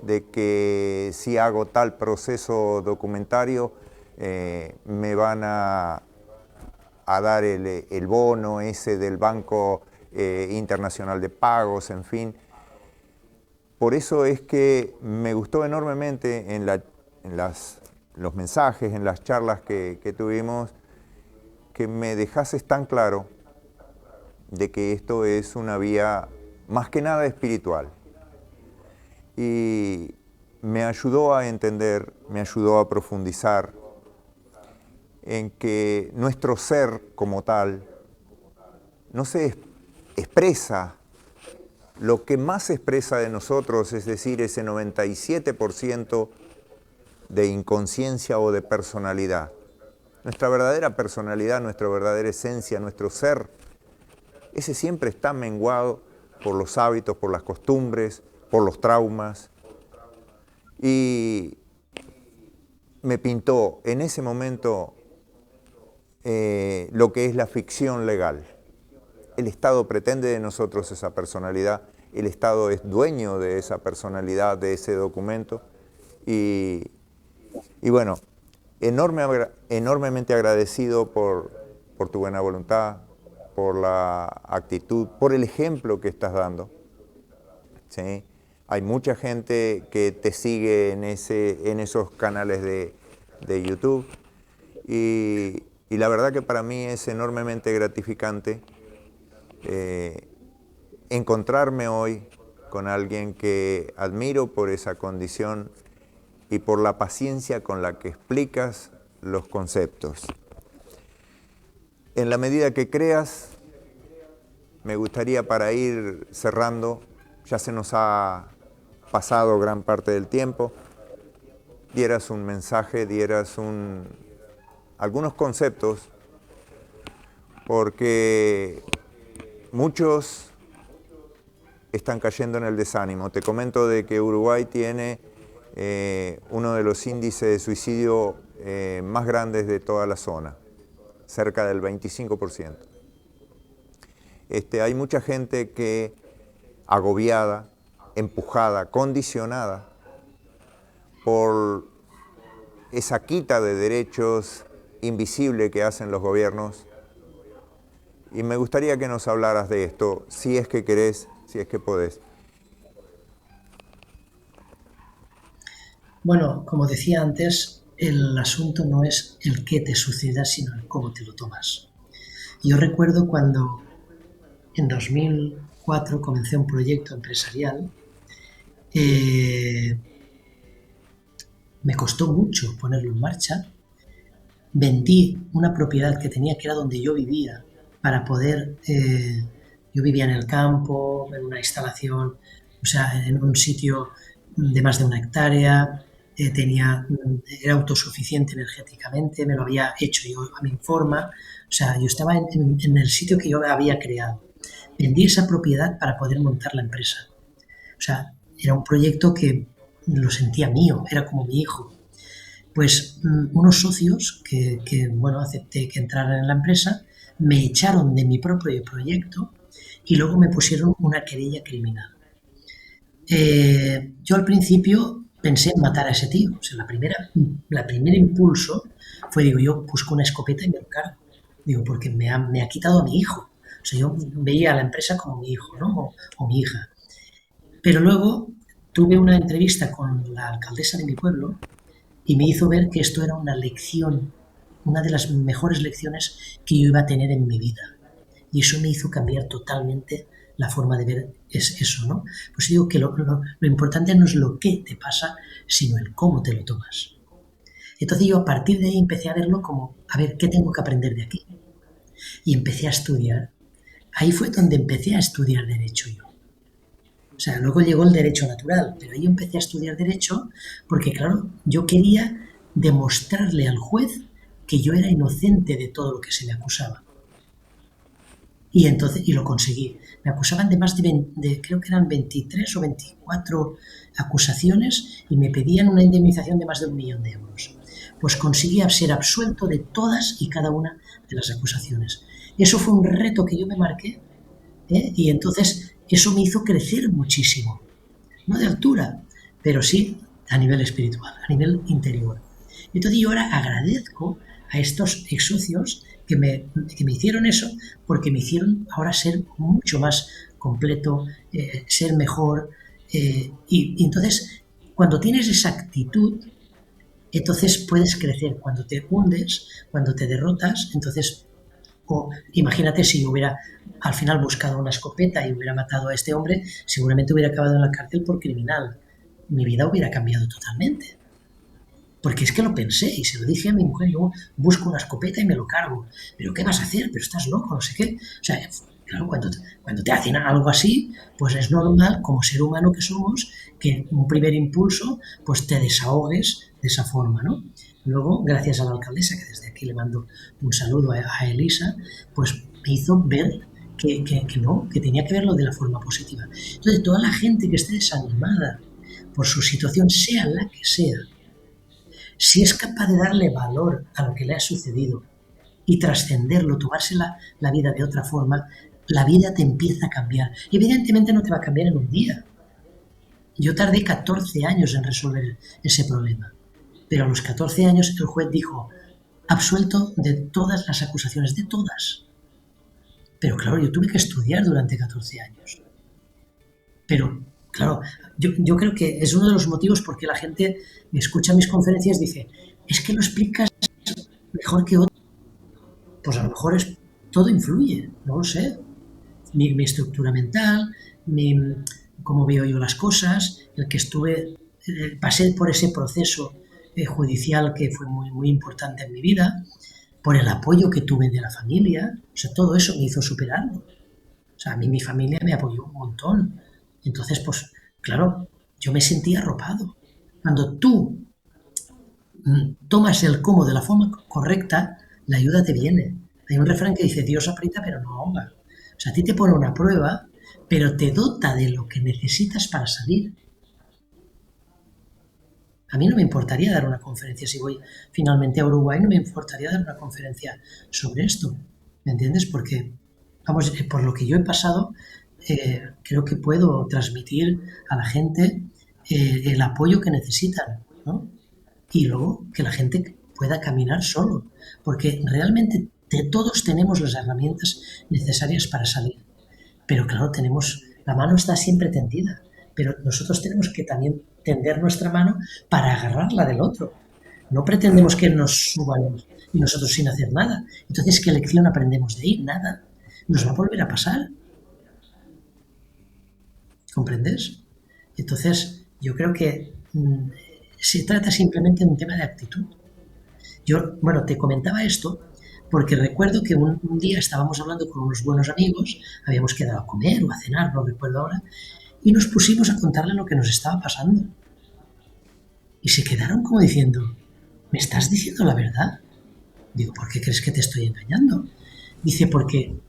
de que si hago tal proceso documentario me van a dar el bono ese del Banco Internacional de Pagos, en fin. Por eso es que me gustó enormemente en los mensajes, en las charlas que tuvimos, que me dejases tan claro de que esto es una vía más que nada espiritual. Y me ayudó a entender, me ayudó a profundizar en que nuestro ser como tal no se expresa, lo que más se expresa de nosotros, es decir, ese 97% de inconsciencia o de personalidad. Nuestra verdadera personalidad, nuestra verdadera esencia, nuestro ser, ese siempre está menguado por los hábitos, por las costumbres, por los traumas. Y me pintó en ese momento lo que es la ficción legal. El Estado pretende de nosotros esa personalidad, el Estado es dueño de esa personalidad, de ese documento. Y bueno, enormemente agradecido por tu buena voluntad, por la actitud, por el ejemplo que estás dando. ¿Sí? Hay mucha gente que te sigue en esos canales de YouTube y la verdad que para mí es enormemente gratificante encontrarme hoy con alguien que admiro por esa condición y por la paciencia con la que explicas los conceptos. En la medida que creas, me gustaría, para ir cerrando, ya se nos ha pasado gran parte del tiempo, dieras un mensaje, dieras algunos conceptos, porque muchos están cayendo en el desánimo. Te comento de que Uruguay tiene uno de los índices de suicidio más grandes de toda la zona, cerca del 25%. Hay mucha gente que, agobiada, empujada, condicionada por esa quita de derechos invisible que hacen los gobiernos. Y me gustaría que nos hablaras de esto, si es que querés, si es que podés. Bueno, como decía antes, el asunto no es el qué te suceda, sino el cómo te lo tomas. Yo recuerdo cuando en 2004 comencé un proyecto empresarial. Me costó mucho ponerlo en marcha. Vendí una propiedad que tenía, que era donde yo vivía, para poder... yo vivía en el campo, en una instalación, o sea, en un sitio de más de 1 hectárea, era autosuficiente energéticamente, me lo había hecho yo a mi forma, o sea, yo estaba en el sitio que yo había creado. Vendí esa propiedad para poder montar la empresa. O sea, era un proyecto que lo sentía mío, era como mi hijo. Pues unos socios que bueno, acepté que entraran en la empresa, me echaron de mi propio proyecto y luego me pusieron una querella criminal. Yo al principio pensé en matar a ese tío. O sea, la primera impulso fue, digo, yo busco una escopeta y me lo cargo. Digo, porque me ha quitado a mi hijo. O sea, yo veía a la empresa como mi hijo, ¿no? O mi hija. Pero luego tuve una entrevista con la alcaldesa de mi pueblo y me hizo ver que esto era una lección, una de las mejores lecciones que yo iba a tener en mi vida. Y eso me hizo cambiar totalmente la forma de ver eso, ¿no? Pues digo que lo importante no es lo que te pasa, sino el cómo te lo tomas. Entonces yo a partir de ahí empecé a verlo como, a ver, ¿qué tengo que aprender de aquí? Y empecé a estudiar. Ahí fue donde empecé a estudiar Derecho yo. O sea, luego llegó el Derecho natural, pero ahí empecé a estudiar Derecho porque, claro, yo quería demostrarle al juez que yo era inocente de todo lo que se me acusaba. Y lo conseguí. Me acusaban de más de creo que eran 23 o 24 acusaciones y me pedían una indemnización de más de 1 millón de euros. Pues conseguí ser absuelto de todas y cada una de las acusaciones. Eso fue un reto que yo me marqué, y entonces eso me hizo crecer muchísimo. No de altura, pero sí a nivel espiritual, a nivel interior. Entonces yo ahora agradezco a estos ex socios que me hicieron eso, porque me hicieron ahora ser mucho más completo, ser mejor. Y entonces, cuando tienes esa actitud, entonces puedes crecer. Cuando te hundes, cuando te derrotas, entonces, imagínate si yo hubiera al final buscado una escopeta y hubiera matado a este hombre, seguramente hubiera acabado en la cárcel por criminal. Mi vida hubiera cambiado totalmente. Porque es que lo pensé y se lo dije a mi mujer, yo busco una escopeta y me lo cargo. ¿Pero qué vas a hacer? ¿Pero estás loco? No sé qué. O sea, claro, cuando te hacen algo así, pues es normal, como ser humano que somos, que en un primer impulso, pues te desahogues de esa forma, ¿no? Luego, gracias a la alcaldesa, que desde aquí le mando un saludo a Elisa, pues me hizo ver que no, que tenía que verlo de la forma positiva. Entonces, toda la gente que esté desanimada por su situación, sea la que sea, si es capaz de darle valor a lo que le ha sucedido y trascenderlo, tomarse la vida de otra forma, la vida te empieza a cambiar. Y evidentemente no te va a cambiar en un día. Yo tardé 14 años en resolver ese problema. Pero a los 14 años el juez dijo, absuelto de todas las acusaciones, de todas. Pero claro, yo tuve que estudiar durante 14 años. Pero, claro, yo creo que es uno de los motivos por qué la gente me escucha mis conferencias y dice, es que lo explicas mejor que otro. Pues a lo mejor todo influye, no lo sé. Mi estructura mental, cómo veo yo las cosas, el que pasé por ese proceso judicial que fue muy, muy importante en mi vida, por el apoyo que tuve de la familia, o sea, todo eso me hizo superarlo. O sea, a mí mi familia me apoyó un montón. Entonces, pues, claro, yo me sentía arropado. Cuando tú tomas el cómo de la forma correcta, la ayuda te viene. Hay un refrán que dice, Dios aprieta pero no ahoga. O sea, a ti te pone una prueba, pero te dota de lo que necesitas para salir. A mí no me importaría dar una conferencia, si voy finalmente a Uruguay, no me importaría dar una conferencia sobre esto. ¿Me entiendes? Porque, vamos, por lo que yo he pasado, creo que puedo transmitir a la gente el apoyo que necesitan, ¿no? Y luego que la gente pueda caminar solo, porque realmente todos tenemos las herramientas necesarias para salir. Pero claro, la mano está siempre tendida, pero nosotros tenemos que también tender nuestra mano para agarrarla del otro. No pretendemos que nos suban y nosotros sin hacer nada. Entonces, ¿qué lección aprendemos de ahí? Nada. Nos va a volver a pasar. ¿Comprendes? Entonces, yo creo que se trata simplemente de un tema de actitud. Bueno, te comentaba esto porque recuerdo que un día estábamos hablando con unos buenos amigos, habíamos quedado a comer o a cenar, no recuerdo ahora, y nos pusimos a contarle lo que nos estaba pasando. Y se quedaron como diciendo, ¿me estás diciendo la verdad? Digo, ¿por qué crees que te estoy engañando? Dice, porque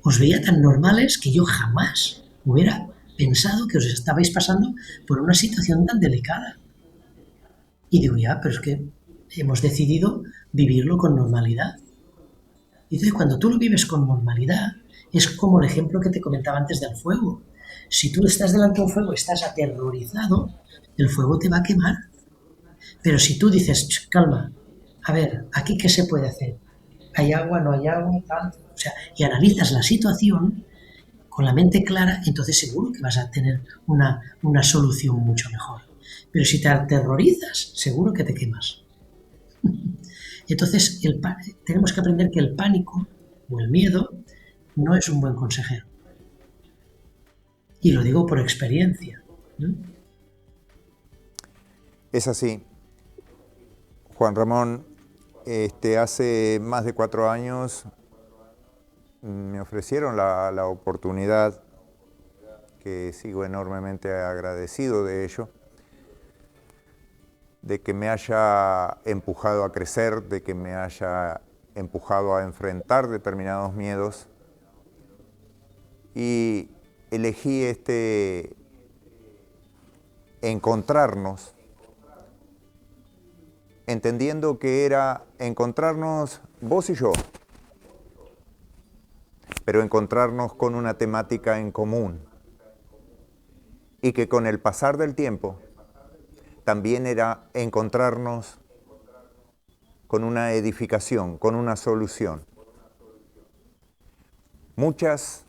os veía tan normales que yo jamás hubiera pensado que os estabais pasando por una situación tan delicada. Y digo, ya, pero es que hemos decidido vivirlo con normalidad. Y entonces cuando tú lo vives con normalidad, es como el ejemplo que te comentaba antes del fuego. Si tú estás delante de un fuego y estás aterrorizado, el fuego te va a quemar. Pero si tú dices, calma, a ver, ¿aquí qué se puede hacer? ¿Hay agua, no hay agua? Tal? O sea, y analizas la situación con la mente clara, entonces seguro que vas a tener una solución mucho mejor. Pero si te aterrorizas, seguro que te quemas. Entonces, tenemos que aprender que el pánico o el miedo no es un buen consejero. Y lo digo por experiencia, ¿no? Es así. Juan Ramón, hace más de 4 años me ofrecieron la oportunidad, que sigo enormemente agradecido de ello, de que me haya empujado a crecer, de que me haya empujado a enfrentar determinados miedos. Y elegí encontrarnos, entendiendo que era encontrarnos vos y yo, pero encontrarnos con una temática en común. Y que con el pasar del tiempo también era encontrarnos con una edificación, con una solución. Muchas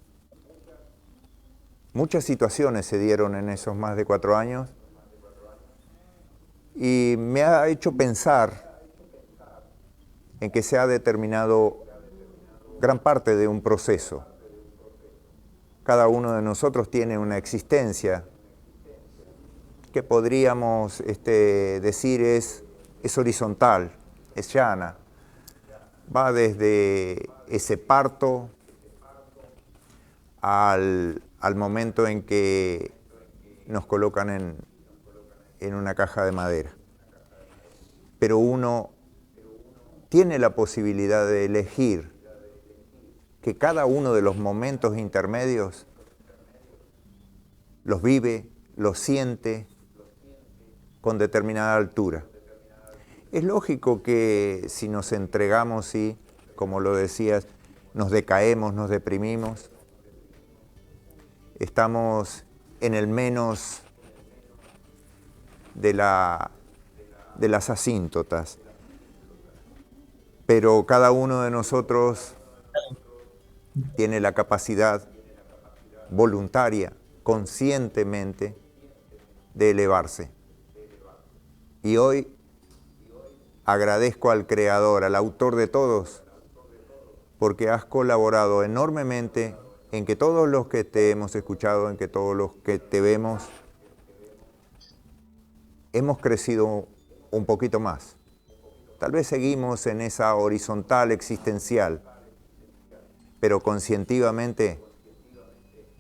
situaciones se dieron en esos más de 4 años y me ha hecho pensar en que se ha determinado gran parte de un proceso. Cada uno de nosotros tiene una existencia que podríamos decir es horizontal, es llana. Va desde ese parto al momento en que nos colocan en una caja de madera. Pero uno tiene la posibilidad de elegir que cada uno de los momentos intermedios los vive, los siente con determinada altura. Es lógico que si nos entregamos y, como lo decías, nos decaemos, nos deprimimos, estamos en el menos de de las asíntotas. Pero cada uno de nosotros tiene la capacidad voluntaria, conscientemente, de elevarse. Y hoy agradezco al Creador, al autor de todos, porque has colaborado enormemente en que todos los que te hemos escuchado, en que todos los que te vemos, hemos crecido un poquito más. Tal vez seguimos en esa horizontal existencial, pero conscientivamente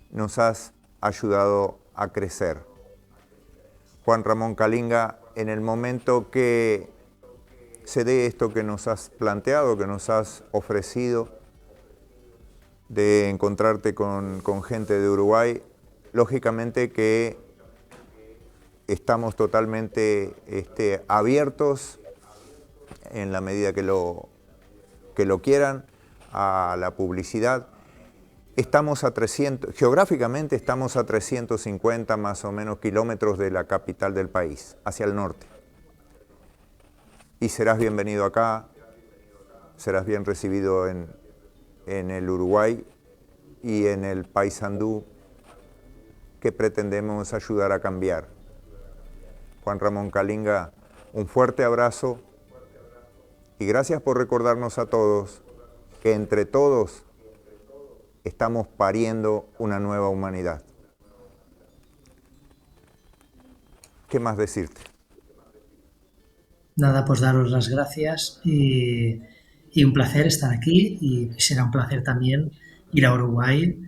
nos has ayudado a crecer. Juan Ramón Calinga, en el momento que se dé esto que nos has planteado, que nos has ofrecido, de encontrarte con gente de Uruguay, lógicamente que estamos totalmente abiertos, en la medida que lo quieran, a la publicidad. Estamos a 300, geográficamente estamos a 350 más o menos kilómetros de la capital del país, hacia el norte. Y serás bienvenido acá, serás bien recibido en el Uruguay y en el Paysandú que pretendemos ayudar a cambiar. Juan Ramón Calinga, un fuerte abrazo y gracias por recordarnos a todos que entre todos estamos pariendo una nueva humanidad. ¿Qué más decirte? Nada, pues daros las gracias y un placer estar aquí y será un placer también ir a Uruguay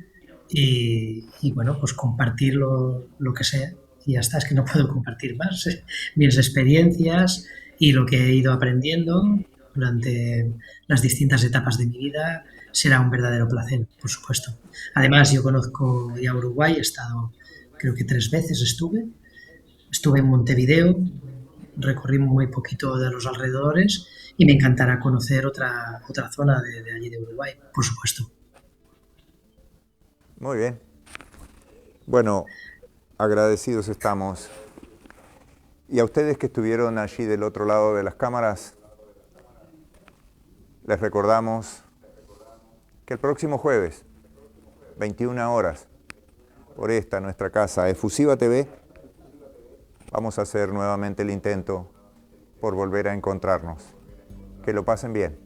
y bueno, pues compartir lo que sé. Y ya está, es que no puedo compartir más. Mis experiencias y lo que he ido aprendiendo durante las distintas etapas de mi vida será un verdadero placer, por supuesto. Además, yo conozco ya Uruguay, he estado, creo que 3 veces estuve en Montevideo, recorrí muy poquito de los alrededores y me encantará conocer otra zona de allí de Uruguay, por supuesto. Muy bien. Bueno, agradecidos estamos. Y a ustedes que estuvieron allí del otro lado de las cámaras, les recordamos que el próximo jueves, 21 horas, por esta nuestra casa, Efusiva TV, vamos a hacer nuevamente el intento por volver a encontrarnos. Que lo pasen bien.